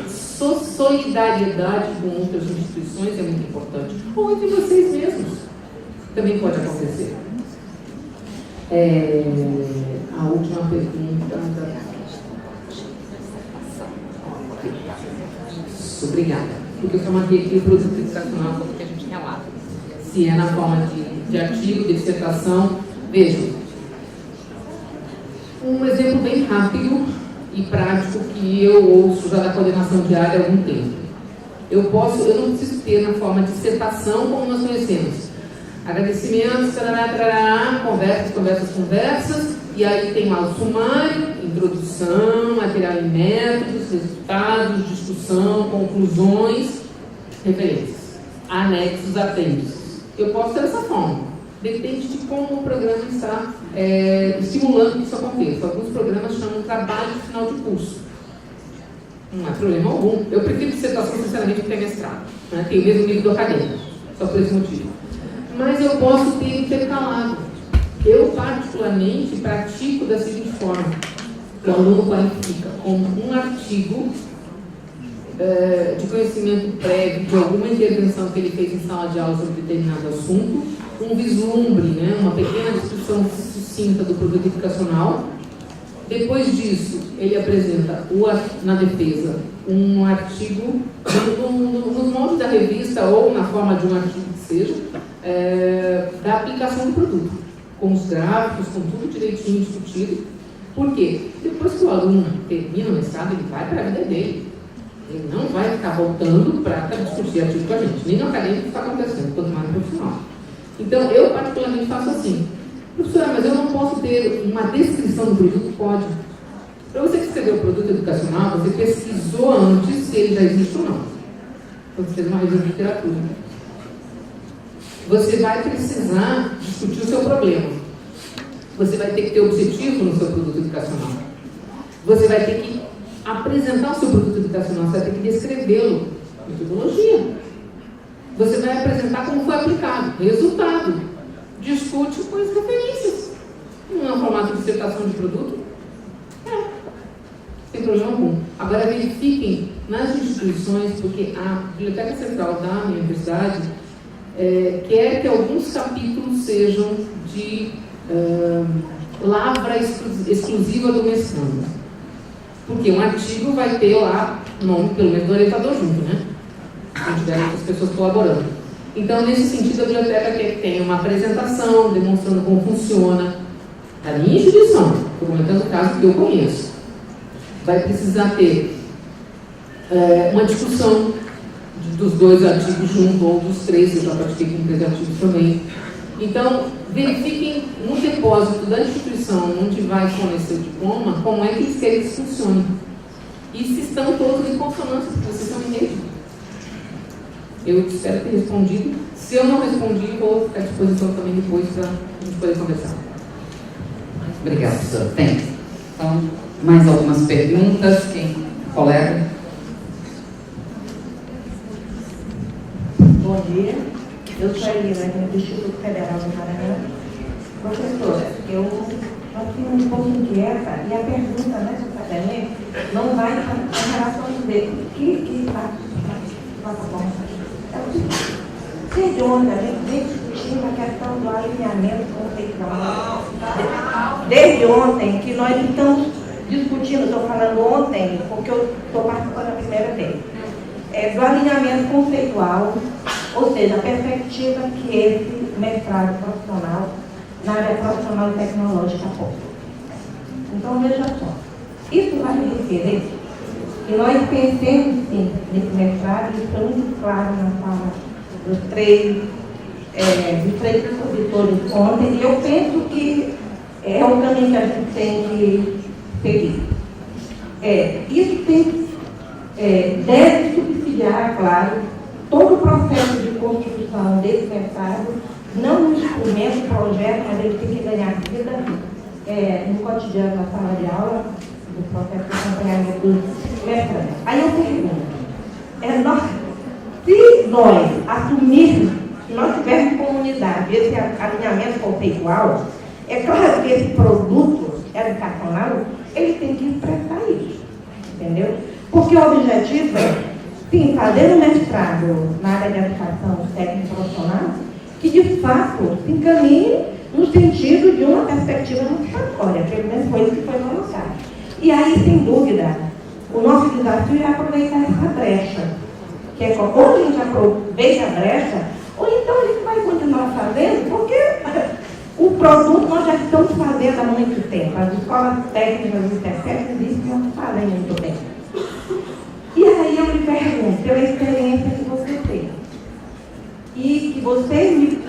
solidariedade com outras instituições é muito importante. Ou entre vocês mesmos. Também pode acontecer. A última pergunta. Obrigada. Porque eu chamaria aqui o produto educacional como que a gente relata. Se é na forma de artigo, de dissertação. Vejam. Um exemplo bem rápido e prático que eu ouço já da coordenação diária há algum tempo. Eu não preciso ter na forma de dissertação como nós conhecemos. Agradecimentos, tarará, conversas, e aí tem lá o sumário, introdução, material e métodos, resultados, discussão, conclusões, referências, anexos, apêndices. Eu posso ter essa forma. Depende de como o programa está estimulando que isso aconteça. Alguns programas chamam trabalho de final de curso. Não há problema algum. Eu prefiro dissertação, sinceramente, do que mestrado. Tem o mesmo nível do acadêmico, só por esse motivo. Mas eu posso ter intercalado. Eu, particularmente, pratico da seguinte forma. O aluno qualifica como um artigo de conhecimento prévio de alguma intervenção que ele fez em sala de aula sobre determinado assunto, um vislumbre, uma pequena descrição sucinta do produto educacional. Depois disso, ele apresenta na defesa um artigo nos moldes da revista ou na forma de um artigo que seja, da aplicação do produto, com os gráficos, com tudo direitinho discutido. Por quê? Depois que o aluno termina o mestrado, ele vai para a vida dele. Ele não vai ficar voltando para discutir artigo com a gente. Nem no acadêmico está acontecendo, quanto mais no profissional. Então, eu particularmente faço assim. Professora, mas eu não posso ter uma descrição do produto? Pode. Para você que escreveu o produto educacional, você pesquisou antes se ele já existe ou não. Então, você fez uma revisão de literatura. Você vai precisar discutir o seu problema. Você vai ter que ter objetivo no seu produto educacional. Você vai ter que apresentar o seu produto educacional, você vai ter que descrevê-lo, metodologia. Você vai apresentar como foi aplicado, resultado. Discute com as referências. Não é um formato de dissertação de produto? Sem problema algum. Agora verifiquem nas instituições, porque a Biblioteca Central da minha universidade quer que alguns capítulos sejam de lavra exclusiva do mestrando. Porque um artigo vai ter lá o nome, pelo menos, do orientador junto, né? Se tiver outras pessoas colaborando. Então, nesse sentido, a biblioteca quer que tenha uma apresentação demonstrando como funciona a minha instituição. Estou comentando o caso que eu conheço. Vai precisar ter uma discussão dos 2 artigos junto, ou dos 3, eu já pratiquei com 3 artigos também. Então, verifiquem no depósito da instituição onde vai fornecer o diploma, como é que eles querem que isso funcione. E se estão todos em consonância, porque vocês estão em rede. Eu espero ter respondido. Se eu não respondi, vou ficar à disposição também depois para a gente poder conversar. Obrigada, professora. Tem. Então, mais algumas perguntas? Colega? Bom dia. Eu sou a Eliane, do Instituto Federal do Maranhão. Professora, eu fiquei um pouco inquieta e a pergunta nessa academia não vai em relação a ver o que está plataforma. É o seguinte, desde ontem a gente vem discutindo a questão do alinhamento conceitual. Desde ontem que nós estamos discutindo, estou falando ontem, porque eu estou participando da primeira vez, do alinhamento conceitual, ou seja, a perspectiva que esse mestrado profissional na área profissional e tecnológica aponta. Então, veja só, isso vai requerer que nós pensemos, sim, nesse mestrado, e isso é muito claro na fala dos 3 expositores ontem, e eu penso que é o caminho que a gente tem que seguir. Isso tem, deve subsidiar, claro, todo o processo de construção desse mestrado, não um instrumento, um projeto, mas ele tem que ganhar vida no cotidiano, na sala de aula, no processo de acompanhamento dos mestrandos. Aí eu pergunto, se nós assumirmos, se nós tivermos comunidade, esse alinhamento conceitual, é claro que esse produto educacional, ele tem que expressar isso, entendeu? Porque o objetivo é, sim, fazer um mestrado na área de educação técnica profissional que, de fato, se encaminhe no sentido de uma perspectiva multifatória, pelo menos foi isso que foi colocado. E aí, sem dúvida, o nosso desafio é aproveitar essa brecha, que é ou a gente aproveita a brecha, ou então a gente vai continuar fazendo, porque o produto nós já estamos fazendo há muito tempo. As escolas técnicas e técnicas existem há muito tempo. E aí eu lhe pergunto, pela experiência que você tem, e que você me,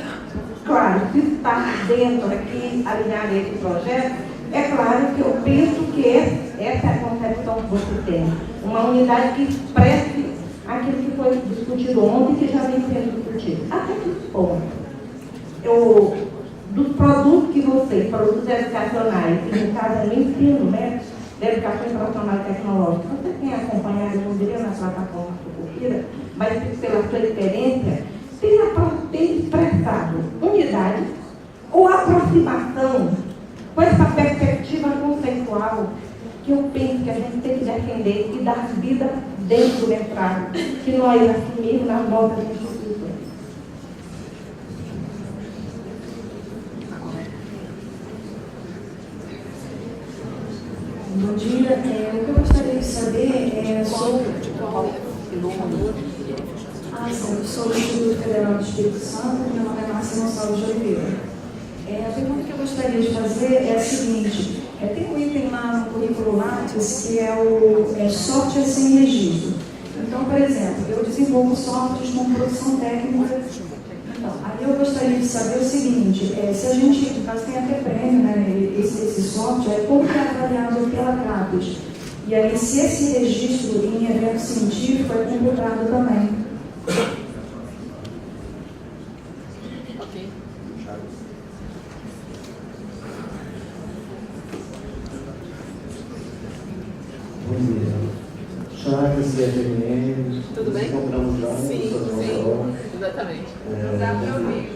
claro, se está dentro aqui, alinhar esse projeto, é claro que eu penso que essa é a concepção que você tem. Uma unidade que expresse aquilo que foi discutido ontem e que já vem sendo discutido. Até que ponto? Dos produtos que vocês, produtos educacionais, que no caso é no ensino, né? Da educação profissional e tecnológica, você tem acompanhado, eu não diria na plataforma Sucupira, mas pela sua experiência, tem expressado unidade ou aproximação com essa perspectiva conceitual que eu penso que a gente tem que defender e dar vida dentro do mestrado, que nós assumimos nas nossas instituições. Bom dia. O que eu gostaria de saber é sobre... eu sou do Instituto Federal do Espírito Santo, meu nome é Márcia Gonçalves de Oliveira. A pergunta que eu gostaria de fazer é a seguinte: tem um item lá no currículo Lattes que é o software sem registro. Então, por exemplo, eu desenvolvo softwares com produção técnica. Então, aí eu gostaria de saber o seguinte: se a gente, no caso, tem até prêmio, né, esse software, como que é avaliado pela CAPES? E aí, se esse registro em evento científico é computado também. Bom dia. Chagas, CFMN. Tudo bem? Compramos já. Sim, exatamente. Dá para ouvir.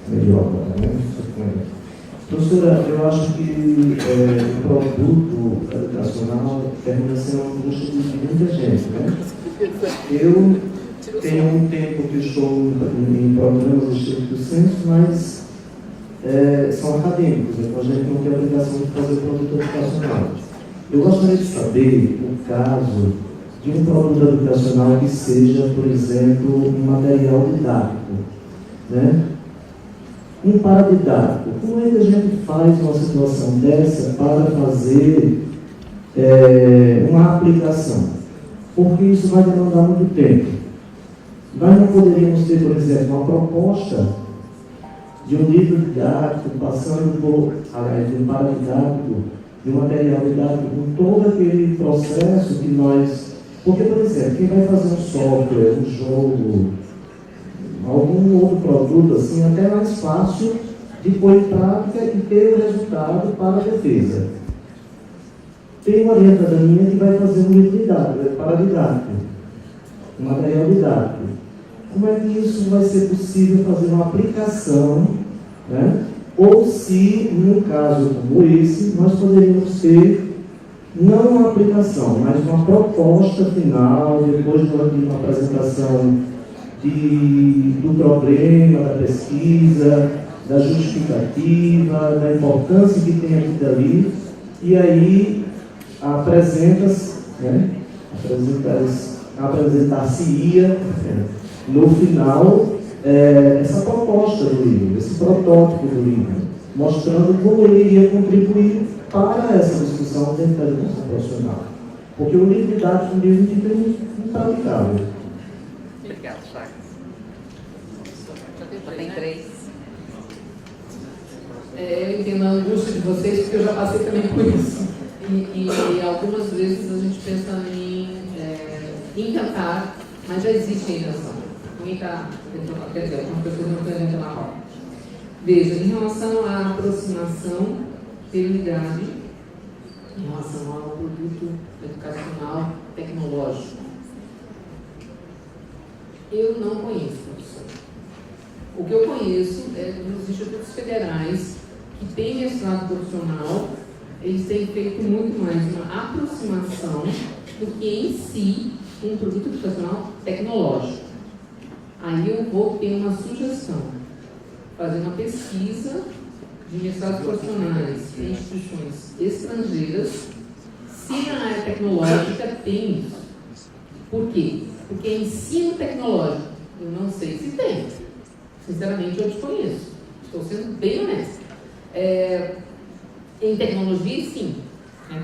Melhor agora, né? Professora, eu acho que o produto educacional termina sendo uma angústia de muita gente, né? Eu tenho um tempo que estou em programas estricto senso, mas são acadêmicos, então a gente não tem a obrigação de fazer o produto educacional. Eu gostaria de saber o caso de um produto educacional que seja, por exemplo, um material didático, né? Um paradidático. Como é que a gente faz uma situação dessa para fazer uma aplicação? Porque isso vai demandar muito tempo. Nós não poderíamos ter, por exemplo, uma proposta de um livro didático, passando por, de um paradidático, de um material didático, com todo aquele processo que nós... Porque, por exemplo, quem vai fazer um software, um jogo, algum outro produto, assim, até é mais fácil de pôr em prática e ter o resultado para a defesa. Tem uma orientadora minha que vai fazer um livro didático, paradidático, um material didático. Como é que isso vai ser possível fazer uma aplicação, né? Ou se, num caso como esse, nós poderíamos ter não uma aplicação, mas uma proposta final, depois de uma apresentação do problema, da pesquisa, da justificativa, da importância que tem aqui dali, e aí apresenta-se, né? Apresentar-se-ia no final essa proposta do livro, esse protótipo do livro, mostrando como ele iria contribuir para essa discussão dentro da educação profissional. Porque o livro didático é um livro impraticável. Obrigado, Chagas. Tem 3. Eu entendo a angústia de vocês, porque eu já passei também por isso. E algumas vezes a gente pensa em cantar, mas já existe a intenção. Ninguém está tentando, quer dizer, algumas pessoas não estão tentando na roda. Veja, em relação à aproximação, teoridade, em relação ao produto educacional tecnológico, eu não conheço, professor. O que eu conheço é dos institutos federais que têm mestrado profissional, eles têm feito muito mais uma aproximação do que em si um produto educacional tecnológico. Aí eu vou ter uma sugestão, fazer uma pesquisa de mestrados profissionais em instituições estrangeiras, se na área tecnológica tem isso. Por quê? Porque ensino tecnológico, eu não sei se tem. Sinceramente, eu desconheço. Estou sendo bem honesta. Em tecnologia, sim.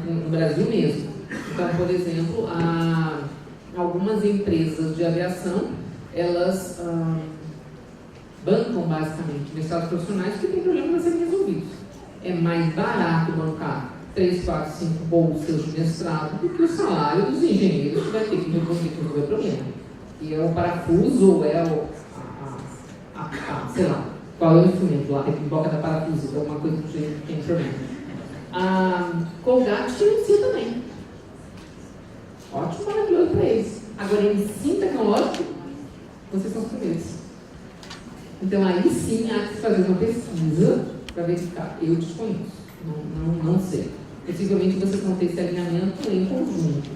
No Brasil mesmo. Então, por exemplo, algumas empresas de aviação, elas bancam basicamente mestrados profissionais que têm problemas a serem resolvidos. É mais barato bancar 3, 4, 5 bolsas de mestrado do que o salário dos engenheiros que vai ter que resolver o problema. E é o parafuso ou é sei lá, qual é o instrumento lá, que boca da parafuso, alguma coisa do jeito que tem problema. A Colgate financia também. Ótimo, maravilhoso para eles. Agora, em ensino tecnológico, vocês são os primeiros. Então, aí sim, há que fazer uma pesquisa para verificar. Eu desconheço, não sei. Possivelmente, vocês vão ter esse alinhamento em conjunto.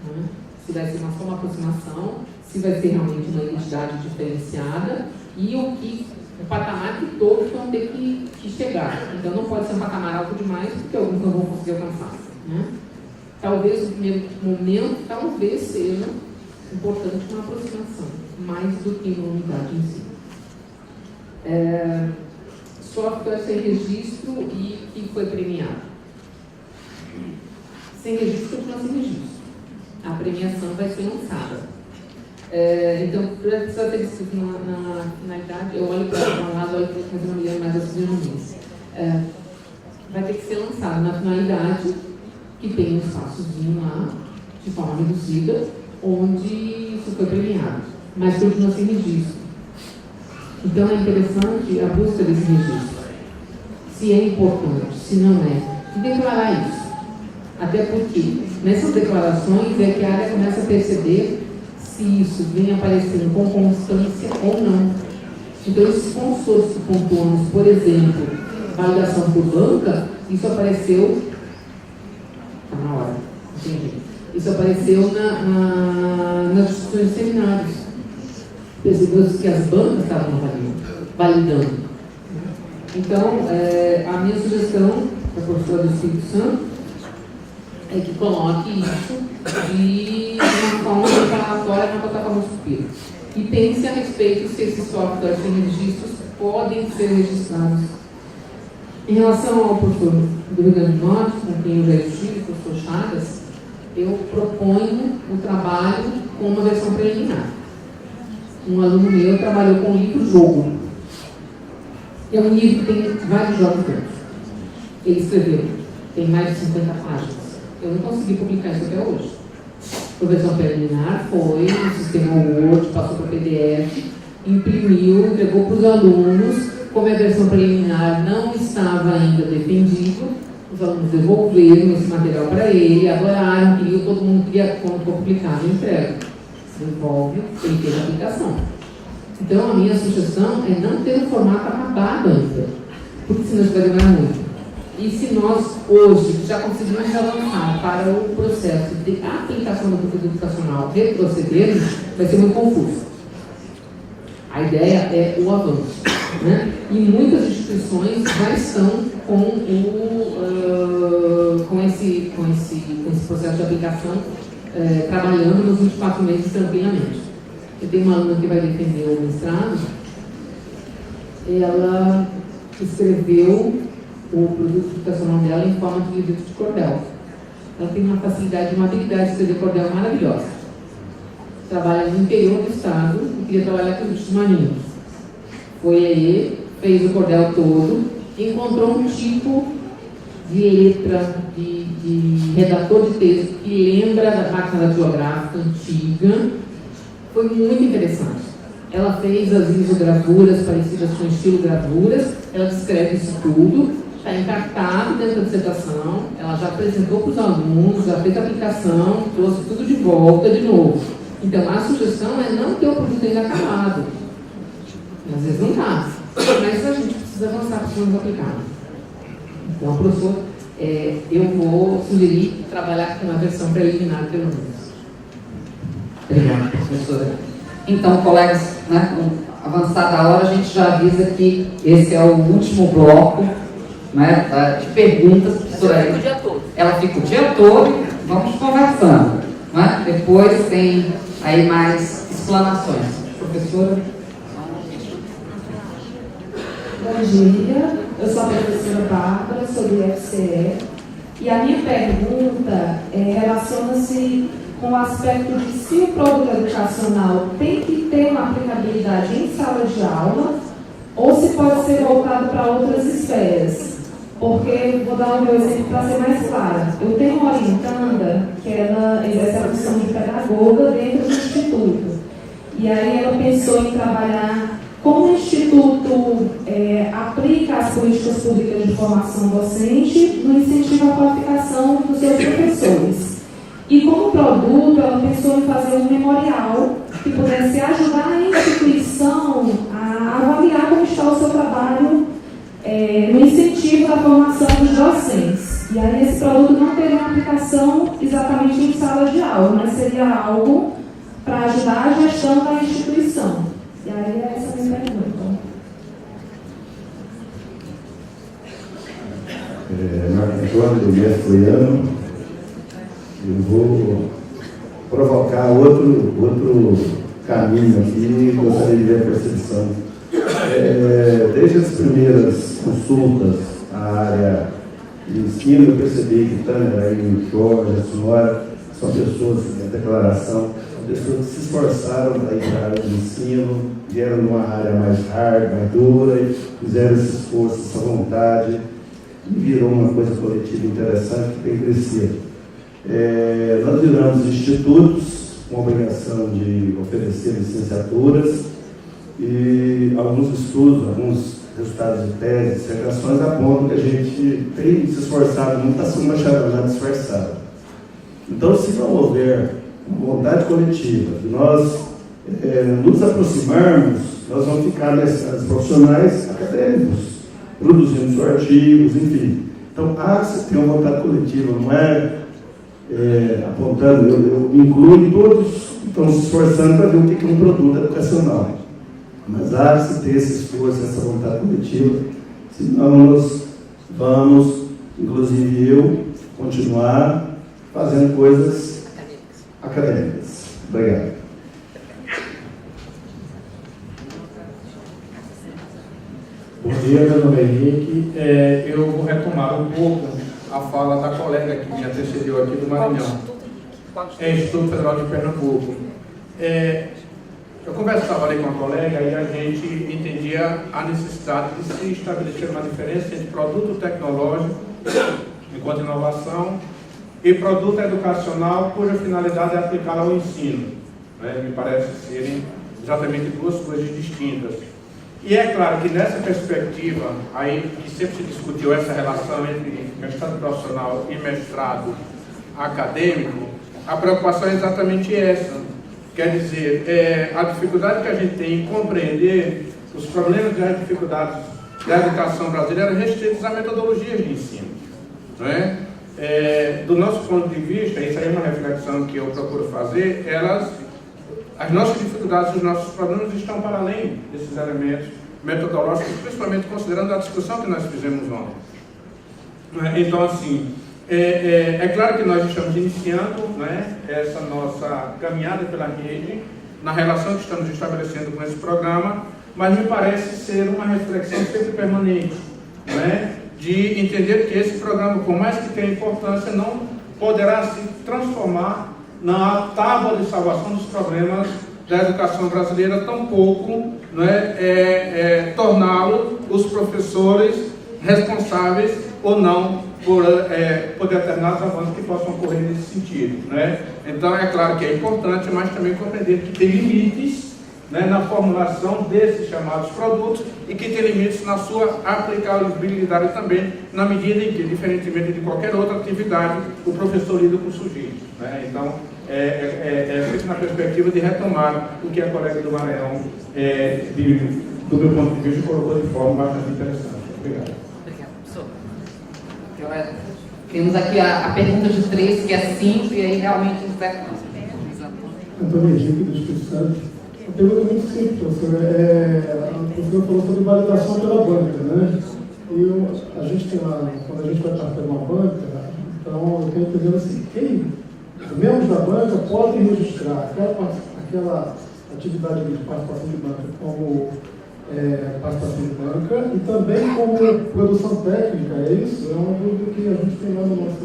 Né? Se vai ser só uma aproximação, se vai ser realmente uma identidade diferenciada e o patamar que todos vão ter que chegar. Então, não pode ser um patamar alto demais, porque alguns não vão conseguir alcançar. Né? Talvez, no primeiro momento, talvez seja importante uma aproximação, mais do que uma unidade em si. Software sem registro e que foi premiado. Sem registro, continua sem registro. A premiação vai ser lançada. Então, precisa ter escrito na finalidade, eu olho para um lado, olho para o outro, mas eu não me lembro mais das fisionomias. Vai ter que ser lançado na finalidade, que tem um espaçozinho lá, de forma reduzida, onde isso foi premiado, mas continua sem registro. Então é interessante a busca desse registro. Se é importante, se não é, e declarar isso. Até porque nessas declarações é que a área começa a perceber se isso vem aparecendo com constância ou não. Então esses consórcios que pontuamos, por exemplo, validação por banca, isso apareceu na hora, entendi. Isso apareceu nas discussões de seminários. Percebeu-se que as bancas estavam validando. Então, a minha sugestão para a professora do Espírito Santo é que coloque isso de uma forma declaratória na plataforma Suspiro. E pense a respeito se esses softwares sem registros podem ser registrados. Em relação ao professor do Rio Grande do Norte, com quem eu já estive, o professor Chagas, eu proponho o trabalho com uma versão preliminar. Um aluno meu trabalhou com um livro-jogo. É um livro que tem vários jogos dentro. Ele escreveu, tem mais de 50 páginas. Eu não consegui publicar isso até hoje. A versão preliminar foi no sistema Word, passou para PDF, imprimiu, entregou para os alunos. Como a versão preliminar não estava ainda defendido, os alunos devolveram esse material para ele, adoraram, queriam, todo mundo queria, quando for publicado, entrega. Devolve, ele fez a aplicação. Então, a minha sugestão é não ter um formato acabado ainda, porque senão isso vai demorar muito. E se nós, hoje, já conseguimos avançar para o processo de aplicação do conteúdo educacional retrocedermos, vai ser muito confuso. A ideia é o avanço, né? E muitas instituições já estão com esse processo de aplicação trabalhando nos 24 meses tranquilamente. Eu tenho uma aluna que vai defender o mestrado, ela escreveu o produto educacional dela em forma de livro de cordel. Ela tem uma facilidade, uma habilidade de escrever cordel maravilhosa. Trabalha no interior do estado e queria trabalhar com bichos marinhos. Foi aí, fez o cordel todo, encontrou um tipo de letra, de redator de texto que lembra da máquina datilográfica antiga. Foi muito interessante. Ela fez as isogravuras parecidas com estilo gravuras, ela descreve isso tudo, está encartado dentro da dissertação, ela já apresentou para os alunos, já fez a aplicação, trouxe tudo de volta de novo. Então, a sugestão é não ter o produto ainda acabado. Às vezes não está, mas a gente precisa avançar para os alunos aplicados. Então, professor, eu vou sugerir trabalhar com uma versão preliminar, pelo menos. Obrigada, professora. Então, colegas, né, com avançada a hora, a gente já avisa que esse é o último bloco, né, de perguntas. Professora, ela fica o dia todo. Ela fica o dia todo, vamos conversando. Né? Depois tem aí mais explanações. Professora? Bom dia, eu sou a professora Bárbara, sou do IFCE, e a minha pergunta relaciona-se com o aspecto de se o produto educacional tem que ter uma aplicabilidade em sala de aula ou se pode ser voltado para outras esferas. Porque, vou dar o meu exemplo para ser mais clara. Eu tenho uma orientanda que ela exerce a função de pedagoga dentro do Instituto. E aí ela pensou em trabalhar como o Instituto aplica as políticas públicas de formação docente no incentivo à qualificação dos seus professores. E como produto, ela pensou em fazer um memorial que pudesse ajudar a instituição a avaliar como está o seu trabalho no incentivo da formação dos docentes. E aí esse produto não teria uma aplicação exatamente em sala de aula, mas seria algo para ajudar a gestão da instituição. E aí essa é a minha pergunta. Marco Antônio, do mestre Goiano. Eu vou provocar outro caminho aqui e gostaria de ver a percepção. Desde as primeiras consultas à área de ensino, eu percebi que Tânia, o Jorge, a senhora, são pessoas, a declaração, são pessoas que se esforçaram para ir para a área de ensino, vieram numa área mais hard, mais dura, e fizeram esse esforço, essa vontade, e virou uma coisa coletiva interessante que tem crescido. Nós viramos institutos com a obrigação de oferecer licenciaturas e alguns estudos, alguns resultados de tese, dissertações apontam que a gente tem se esforçado muito, está sendo uma charadinha disfarçada. Então, se não houver uma vontade coletiva de nós nos aproximarmos, nós vamos ficar nesses profissionais acadêmicos, produzindo seus artigos, enfim. Então, há que se ter uma vontade coletiva, não apontando, eu incluo todos que estão se esforçando para ver o que é um produto educacional. Mas há que se ter esse esforço, essa vontade coletiva, Senão nós vamos, inclusive eu, continuar fazendo coisas acadêmicas. Obrigado. Bom dia, meu nome é Henrique. Eu vou retomar um pouco a fala da colega que me antecedeu aqui do Maranhão. Instituto Federal de Pernambuco. Eu conversava ali com a colega e a gente entendia a necessidade de se estabelecer uma diferença entre produto tecnológico, enquanto inovação, e produto educacional, cuja finalidade é aplicá-lo ao ensino. Me parece serem exatamente duas coisas distintas. E é claro que nessa perspectiva, aí que sempre se discutiu essa relação entre mestrado profissional e mestrado acadêmico, a preocupação é exatamente essa. Quer dizer, a dificuldade que a gente tem em compreender os problemas e as dificuldades da educação brasileira restritos a metodologias de ensino. Não é? Do nosso ponto de vista, isso aí é uma reflexão que eu procuro fazer, as nossas dificuldades, os nossos problemas estão para além desses elementos metodológicos, principalmente considerando a discussão que nós fizemos ontem. Então, assim, é claro que nós estamos iniciando, essa nossa caminhada pela rede, na relação que estamos estabelecendo com esse programa, mas me parece ser uma reflexão sempre permanente, de entender que esse programa, por mais que tenha importância, não poderá se transformar na tábua de salvação dos problemas da educação brasileira, tampouco torná-lo os professores responsáveis ou não por determinados avanços que possam ocorrer nesse sentido. Então, é claro que é importante, mas também compreender que tem limites na formulação desses chamados produtos e que tem limites na sua aplicabilidade também, na medida em que, diferentemente de qualquer outra atividade, o professor lida com o sujeito. Então, sempre na perspectiva de retomar o que a colega do Maranhão, do meu ponto de vista, colocou de forma bastante interessante. Obrigado. Obrigada, professor. Agora, temos aqui a pergunta de 3, que é simples, e aí realmente não vai... Antônio Henrique, do Espírito Santo. A pergunta é muito simples, professor. A professora falou sobre validação pela banca, E a gente tem lá, quando a gente vai participar de uma banca, então eu tenho que dizer assim, os membros da banca podem registrar aquela atividade de participação de banca como participação de banca e também como produção técnica, é isso? É uma dúvida que a gente tem lá no nosso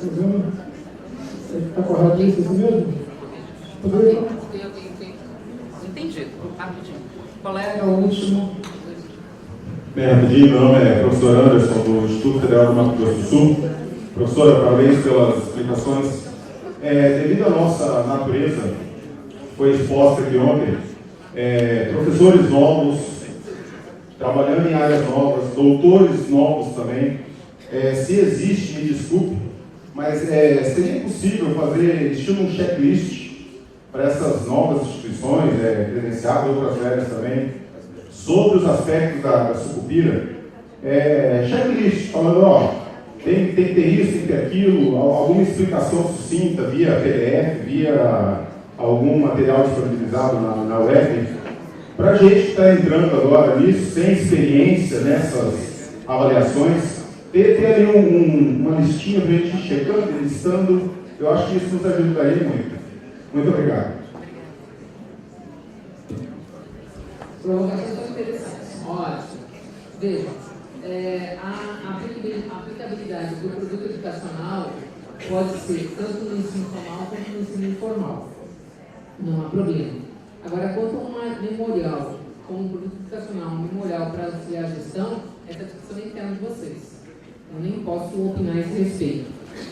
programa. Está correto isso mesmo? Entendido. Rapidinho. Colega, o último. Bem, rapidinho, meu nome é professor Anderson, do Instituto Federal do Mato Grosso do Sul. Professora, parabéns pelas explicações. Devido à nossa natureza, foi exposta aqui ontem, professores novos, trabalhando em áreas novas, doutores novos também. Se existe, me desculpe, mas seria possível fazer, estilo um checklist para essas novas instituições, credenciadas, outras velhas também, sobre os aspectos da sucupira, checklist, falando, tem que ter isso, tem que ter aquilo, alguma explicação sucinta via PDF, via algum material disponibilizado na web, para a gente que está entrando agora nisso, sem experiência nessas avaliações, ter ali uma listinha para a gente ir checando, listando, eu acho que isso nos ajudaria muito. Muito obrigado. Provocações interessantes. Ótimo. Veja, a aplicabilidade do produto educacional pode ser tanto no ensino formal quanto no ensino informal. Não há problema. Agora, quanto a uma memorial, como um produto educacional, um memorial para auxiliar a gestão, essa discussão é interna de vocês. Eu nem posso opinar a esse respeito.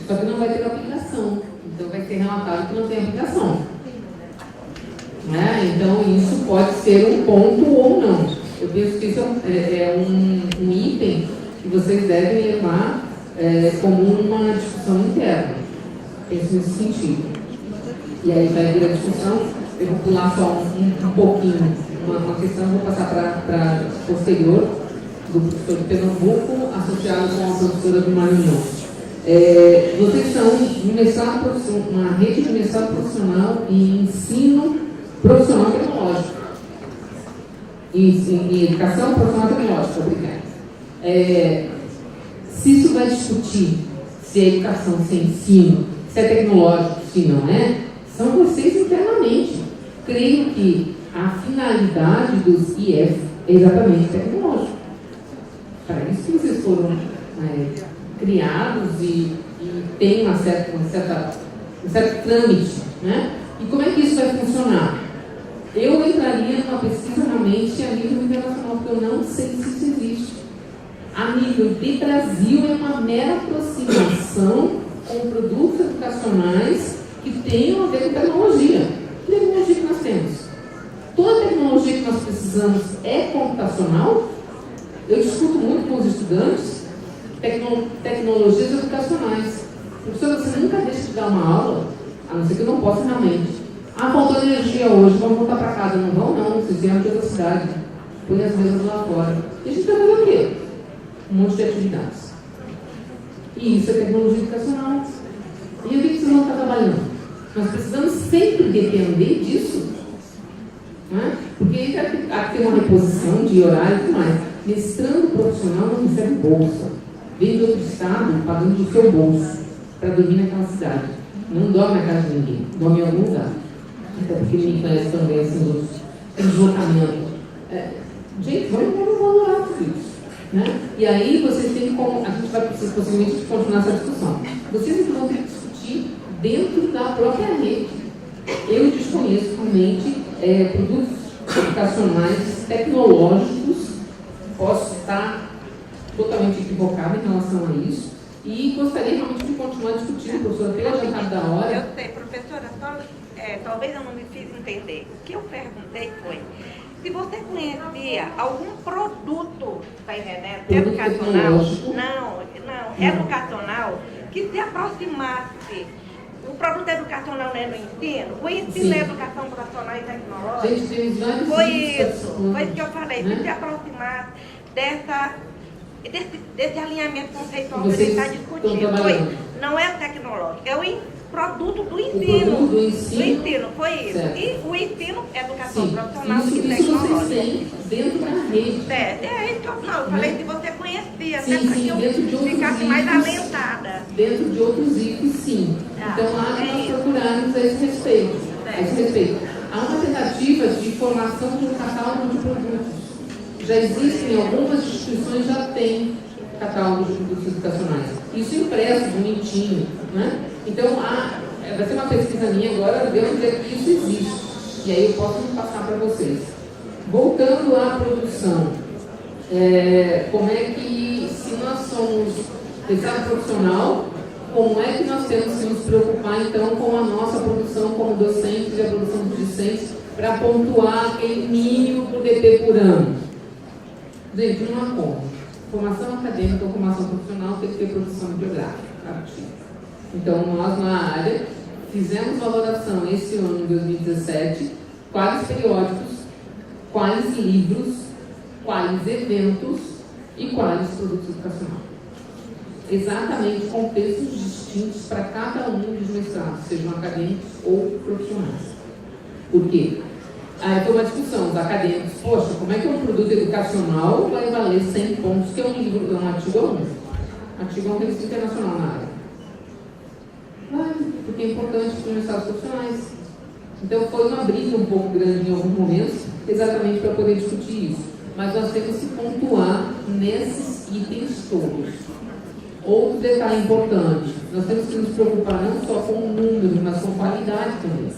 Só que não vai ter aplicação. Então, vai ser relatado que não tem aplicação. Então, isso pode ser um ponto ou não. Eu penso que isso é um item que vocês devem levar como uma discussão interna. Penso nesse sentido. E aí vai vir a discussão. Eu vou pular só um pouquinho uma questão, vou passar para posterior, do professor de Pernambuco, associado com a professora do Maranhão. Vocês são uma rede de mestrado profissional em ensino profissional tecnológico. Em educação profissional tecnológica, obrigada. Se isso vai discutir se é educação, se é ensino, se é tecnológico, se não é, são vocês internamente. Creio que a finalidade dos IF é exatamente tecnológico. Para isso que vocês foram criados e tem um certo trâmite, né? E como é que isso vai funcionar? Eu entraria numa pesquisa realmente a nível internacional, porque eu não sei se isso existe. A nível de Brasil é uma mera aproximação com produtos educacionais que tenham a ver com tecnologia. Que tecnologia que nós temos? Toda tecnologia que nós precisamos é computacional. Eu discuto muito com os estudantes tecnologias educacionais. Professor, você nunca deixa de dar uma aula, a não ser que eu não possa realmente. Faltou energia hoje, vamos voltar para casa. Não vão, não, vocês vieram de outra cidade. Põe as mesas lá fora. E a gente vai fazer o quê? Um monte de atividades. E isso é tecnologia educacional. E o que vocês vão estar trabalhando? Nós precisamos sempre depender disso. Não é? Porque há que ter uma reposição de horário e tudo mais. Mestrando profissional não recebe bolsa. Vem de outro estado pagando do seu bolso para dormir naquela cidade. Não dorme na casa de ninguém, dorme em algum lugar. Até porque ninguém conhece também assim, o deslocamento. Gente, vamos valorar tudo isso. Né? E aí vocês têm como. A gente vai precisar possivelmente continuar essa discussão. Vocês vão ter que discutir dentro da própria rede. Eu desconheço realmente produtos educacionais tecnológicos. Posso estar totalmente equivocada em relação a isso. E gostaria realmente de continuar discutindo, professora, pelo adiantado da hora. Eu sei, professora, talvez eu não me fiz entender. O que eu perguntei foi se você conhecia algum produto, tá entendendo? Educacional, educacional, que se aproximasse. O produto educacional não é no ensino, o ensino é educação profissional e tecnológica. Gente, temos vários foi isso que eu falei, se aproximasse desse alinhamento conceitual que a gente está discutindo. Não é o tecnológico, é o produto do ensino. Do ensino, foi isso. Certo. E o ensino, educação profissional e tecnológica. Isso vocês têm dentro da rede. Eu falei se você conhecia, até para que eu ficasse mais alentada. Dentro de outros itens, sim. Então, há que nós procurarmos a esse respeito. Há uma tentativa de formação de um catálogo de produtos. Já existem, algumas instituições já têm catálogo de produtos educacionais. Isso impresso, bonitinho, né? Então, vai ser uma pesquisa minha agora, devo dizer que isso existe. E aí eu posso passar para vocês. Voltando à produção, como é que, se nós somos pesquisa profissional, como é que nós temos que nos preocupar, então, com a nossa produção como docentes e a produção dos discentes para pontuar aquele mínimo por DP por ano? Gente, não há como. Formação acadêmica ou formação profissional tem que ter produção bibliográfica, artigo. Então, nós na área fizemos valoração esse ano, em 2017, quais periódicos, quais livros, quais eventos e quais produtos educacionais. Exatamente contextos distintos para cada um dos mestrados, sejam acadêmicos ou profissionais. Por quê? Foi uma discussão dos acadêmicos. Poxa, como é que um produto educacional vai valer 100 pontos, que é um livro, um artigo 1? Artigo 1 revista internacional na área. Porque é importante para os mestrados profissionais. Então foi uma briga um pouco grande em alguns momentos, exatamente para poder discutir isso. Mas nós temos que pontuar nesses itens todos. Outro detalhe importante, nós temos que nos preocupar não só com o número, mas com qualidade também.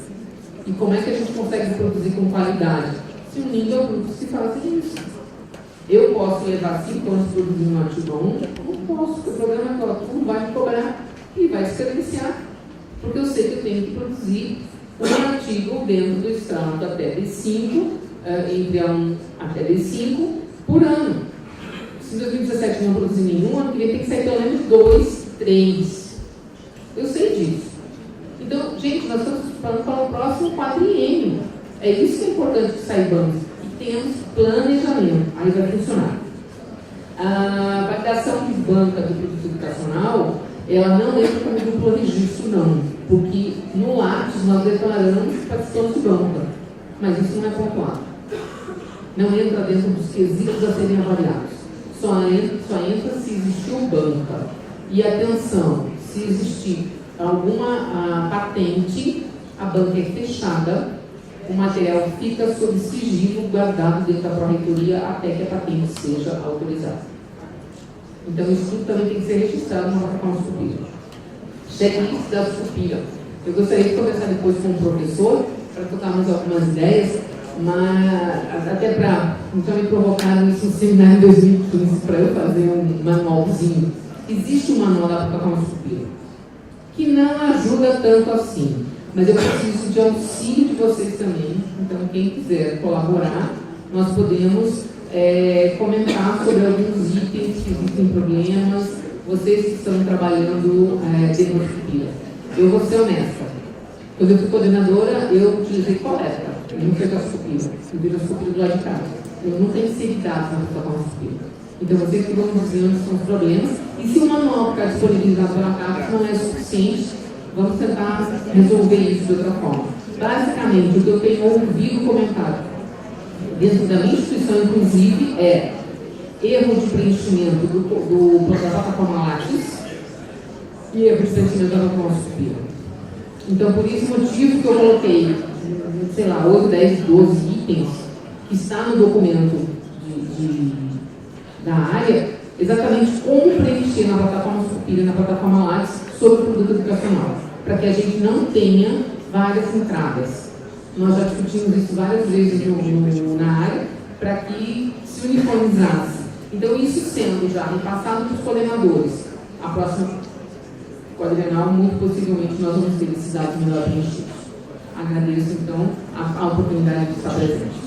E como é que a gente consegue produzir com qualidade? Se unindo ao grupo se faz isso. Eu posso levar 5 anos produzindo um artigo 1? Não posso, porque o programa é que tudo vai me cobrar e vai se credenciar. Porque eu sei que eu tenho que produzir um artigo dentro do extrato até B5, entre A1 até B5, por ano. Se em 2017 não produzir nenhum, ano que vem tem que sair pelo menos 2, 3. Eu sei disso. Então, gente, nós estamos falando para o próximo quadriênio. É isso que é importante que saibamos. E temos planejamento. Aí vai funcionar. A validação de banca do produto educacional, ela não entra como duplo registro, não. Porque no Lattes nós declaramos participantes de banca. Mas isso não é pontuado. Não entra dentro dos quesitos a serem avaliados. só entra se existiu banca. E atenção, se existir alguma patente, a banca é fechada, o material fica sob sigilo, guardado dentro da Pró-Reitoria até que a patente seja autorizada. Então, isso tudo também tem que ser registrado na plataforma Sucupira. Checklist da Sucupira. Eu gostaria de conversar depois com o professor para trocar mais algumas ideias, mas até para então me provocaram isso no seminário em 2015 para eu fazer um manualzinho. Existe um manual da plataforma Sucupira que não ajuda tanto assim, mas eu preciso de auxílio de vocês também. Então, quem quiser colaborar, nós podemos comentar sobre alguns itens que existem problemas, vocês que estão trabalhando dentro da Sucupira. Eu vou ser honesta. Quando eu fui coordenadora, eu utilizei coleta. Eu não fiz a Sucupira. Eu fiz a Sucupira do lado de casa. Eu não tenho seriedade na plataforma Sucupira. Então, vocês que vão dizer onde são os problemas. E se o manual ficar disponibilizado pela CAPES não é suficiente, vamos tentar resolver isso de outra forma. Basicamente, o que eu tenho ouvido comentário dentro da minha instituição, inclusive, é erro de preenchimento da plataforma Lattes e erro de preenchimento da plataforma Sucupira. Então, por esse motivo que eu coloquei, sei lá, 8, 10, 12 itens que está no documento da área, exatamente como preencher na plataforma Sucupira e na plataforma Lattes sobre o produto educacional, para que a gente não tenha várias entradas. Nós já discutimos isso várias vezes na área, para que se uniformizasse. Então, isso sendo já repassado para os coordenadores, a próxima quadrienal, muito possivelmente, nós vamos ter esses dados melhor preenchidos. Agradeço, então, a oportunidade de estar presente.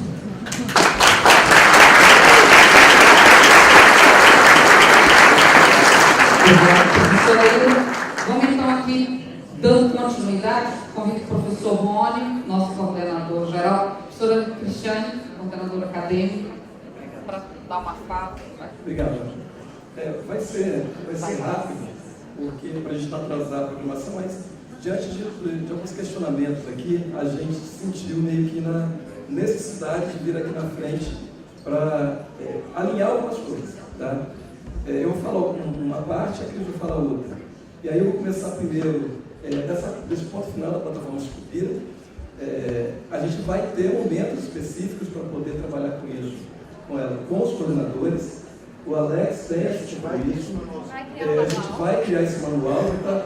Vamos então aqui, dando continuidade, convido o professor Rony, nosso coordenador geral, professora Cristiane, coordenadora acadêmica, para dar uma fala. Obrigado. Vai ser rápido, porque para a gente não atrasar a programação, mas diante de alguns questionamentos aqui, a gente sentiu meio que na necessidade de vir aqui na frente para alinhar algumas coisas. Tá? Eu vou falar uma parte, a Cris vai falar outra. E aí eu vou começar primeiro, desse ponto final da plataforma Sucupira. A gente vai ter momentos específicos para poder trabalhar com isso, com ela, com os coordenadores. O Alex tem esse tipo de isso. A gente vai criar esse manual,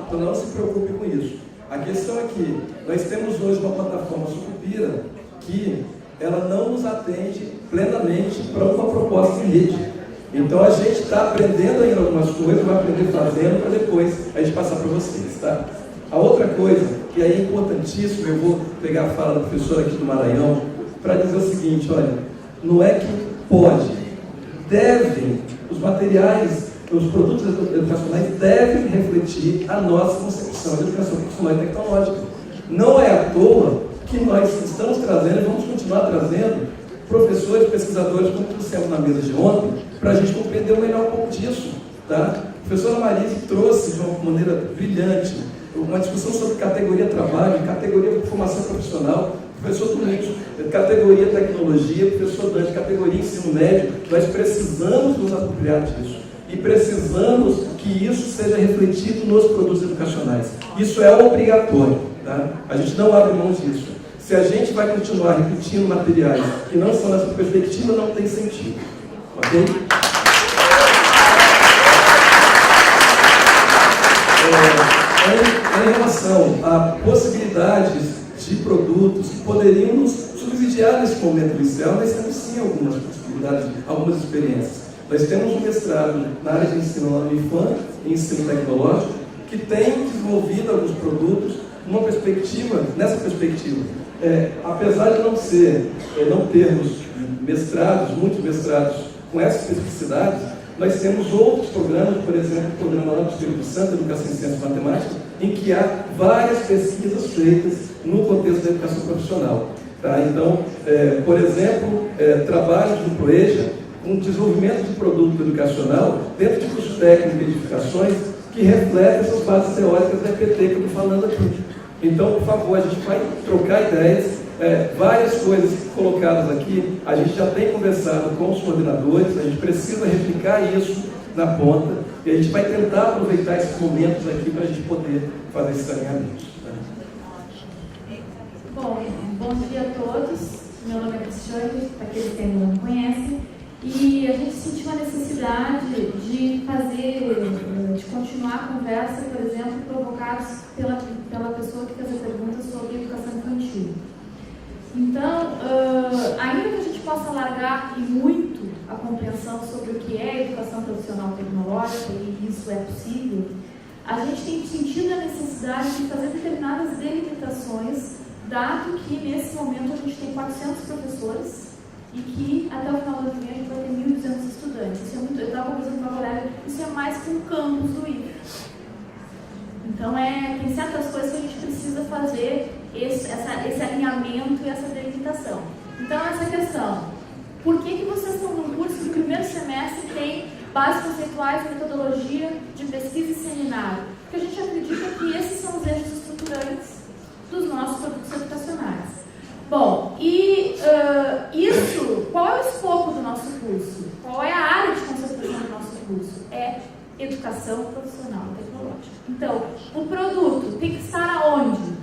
então não se preocupe com isso. A questão é que nós temos hoje uma plataforma Sucupira que ela não nos atende plenamente para uma proposta em rede. Então a gente está aprendendo ainda algumas coisas, vai aprender fazendo para depois a gente passar para vocês, tá? A outra coisa, que é importantíssimo, eu vou pegar a fala da professora aqui do Maranhão, para dizer o seguinte, olha, não é que pode, devem, os materiais, os produtos educacionais devem refletir a nossa concepção de educação profissional e tecnológica. Não é à toa que nós estamos trazendo e vamos continuar trazendo professores, pesquisadores, como trouxemos na mesa de ontem, para a gente compreender melhor um pouco disso. Tá? A professora Marise trouxe de uma maneira brilhante uma discussão sobre categoria trabalho, categoria formação profissional, professor Domingos, categoria tecnologia, professor Dante, categoria ensino médio. Nós precisamos nos apropriar disso e precisamos que isso seja refletido nos produtos educacionais. Isso é obrigatório. Tá? A gente não abre mão disso. Se a gente vai continuar repetindo materiais que não são nessa perspectiva, não tem sentido. Ok? Em relação a possibilidades de produtos que poderiam nos subsidiar nesse momento inicial, nós temos sim algumas possibilidades, algumas experiências. Nós temos um mestrado na área de ensino lá no IFAM, em ensino tecnológico, que tem desenvolvido alguns produtos nessa perspectiva. Apesar de não termos mestrados, muitos mestrados com essas especificidades, nós temos outros programas, por exemplo, o Programa lá do Espírito Santo, Educação em Ciência e Matemática, em que há várias pesquisas feitas no contexto da educação profissional. Tá? Então, por exemplo, trabalhos do PROEJA, com desenvolvimento de produto educacional dentro de curso técnico e edificações que refletem essas bases teóricas da EPT que eu estou falando aqui. Então, por favor, a gente vai trocar ideias, várias coisas colocadas aqui, a gente já tem conversado com os coordenadores, a gente precisa replicar isso na ponta, e a gente vai tentar aproveitar esses momentos aqui para a gente poder fazer esse saneamento. Bom dia a todos. Meu nome é Cristiane, para aqueles que ainda não me conhecem. E a gente sentiu a necessidade de continuar a conversa, por exemplo, provocados pela pessoa que fez a pergunta sobre educação infantil. Então, ainda que a gente possa alargar muito a compreensão sobre o que é educação profissional tecnológica, e isso é possível, a gente tem sentido a necessidade de fazer determinadas delimitações, dado que nesse momento a gente tem 400 professores e que até o final do ano a gente vai ter 1.200 estudantes. Isso é muito, eu estava conversando com a Valéria, isso é mais que um campus do IFE. Então, tem certas coisas que a gente precisa fazer esse alinhamento e essa delimitação. Então, essa questão, por que vocês estão num curso que no primeiro semestre tem bases conceituais, metodologia de pesquisa e seminário? Porque a gente acredita que esses são os eixos estruturantes dos nossos produtos educacionais. Bom, e qual é o escopo do nosso curso? Qual é a área de concentração do nosso curso? É educação profissional e tecnológica. Então, o produto tem que estar aonde?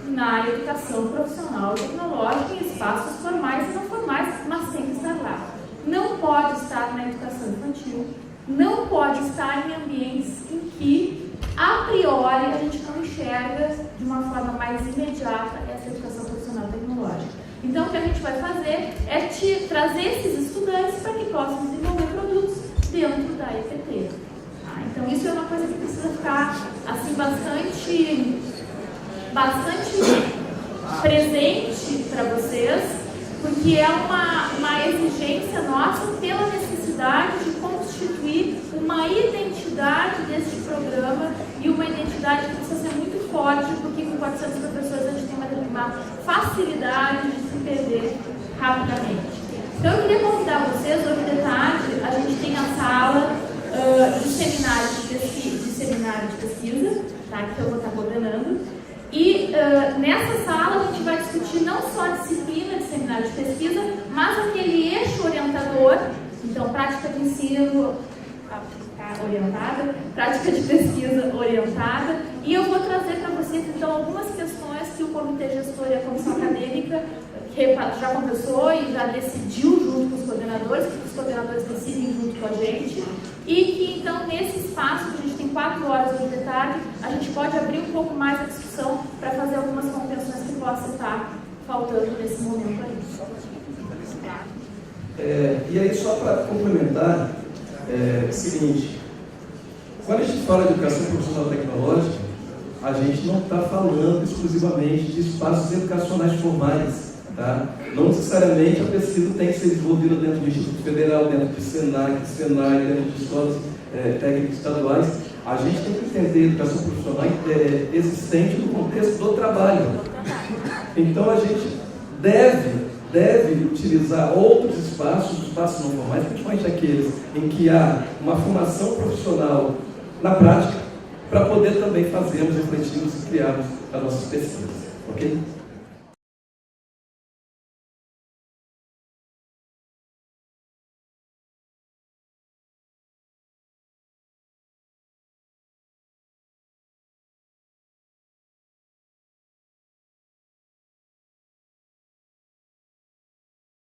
Na educação profissional e tecnológica, em espaços formais e não formais, mas tem que estar lá. Não pode estar na educação infantil, não pode estar em ambientes em que, a priori, a gente não enxerga de uma forma mais imediata essa educação profissional e tecnológica. Então, o que a gente vai fazer é trazer esses estudantes para que possam desenvolver produtos dentro da EPT. Então, isso é uma coisa que precisa ficar assim, bastante presente para vocês, porque é uma exigência nossa pela necessidade de constituir uma identidade deste programa e uma identidade que precisa ser muito forte, porque com 400 professores a gente tem uma facilidade de se perder rapidamente. Então, eu queria convidar vocês, hoje de tarde, a gente tem a sala de seminário de pesquisa, tá, que eu vou estar coordenando. E nessa sala a gente vai discutir não só a disciplina de seminário de pesquisa, mas aquele eixo orientador, então prática de ensino orientada, prática de pesquisa orientada, e eu vou trazer para vocês então algumas questões que o comitê gestor e a comissão acadêmica já conversou e já decidiu junto com os coordenadores decidem junto com a gente, e que então nesse espaço, que a gente tem 4 horas hoje de tarde, a gente pode abrir um pouco mais a discussão para fazer algumas compreensões que possam estar faltando nesse momento aí. E aí, só para complementar, é o seguinte, quando a gente fala de educação profissional tecnológica, a gente não está falando exclusivamente de espaços educacionais formais. Tá? Não necessariamente a pesquisa tem que ser desenvolvida dentro do Instituto Federal, dentro do SENAC, dentro de escolas técnicas estaduais. A gente tem que entender a educação profissional existente no contexto do trabalho. Então a gente deve utilizar outros espaços não formais, principalmente aqueles em que há uma formação profissional na prática, para poder também fazermos, refletirmos e criarmos as nossas pesquisas. Ok?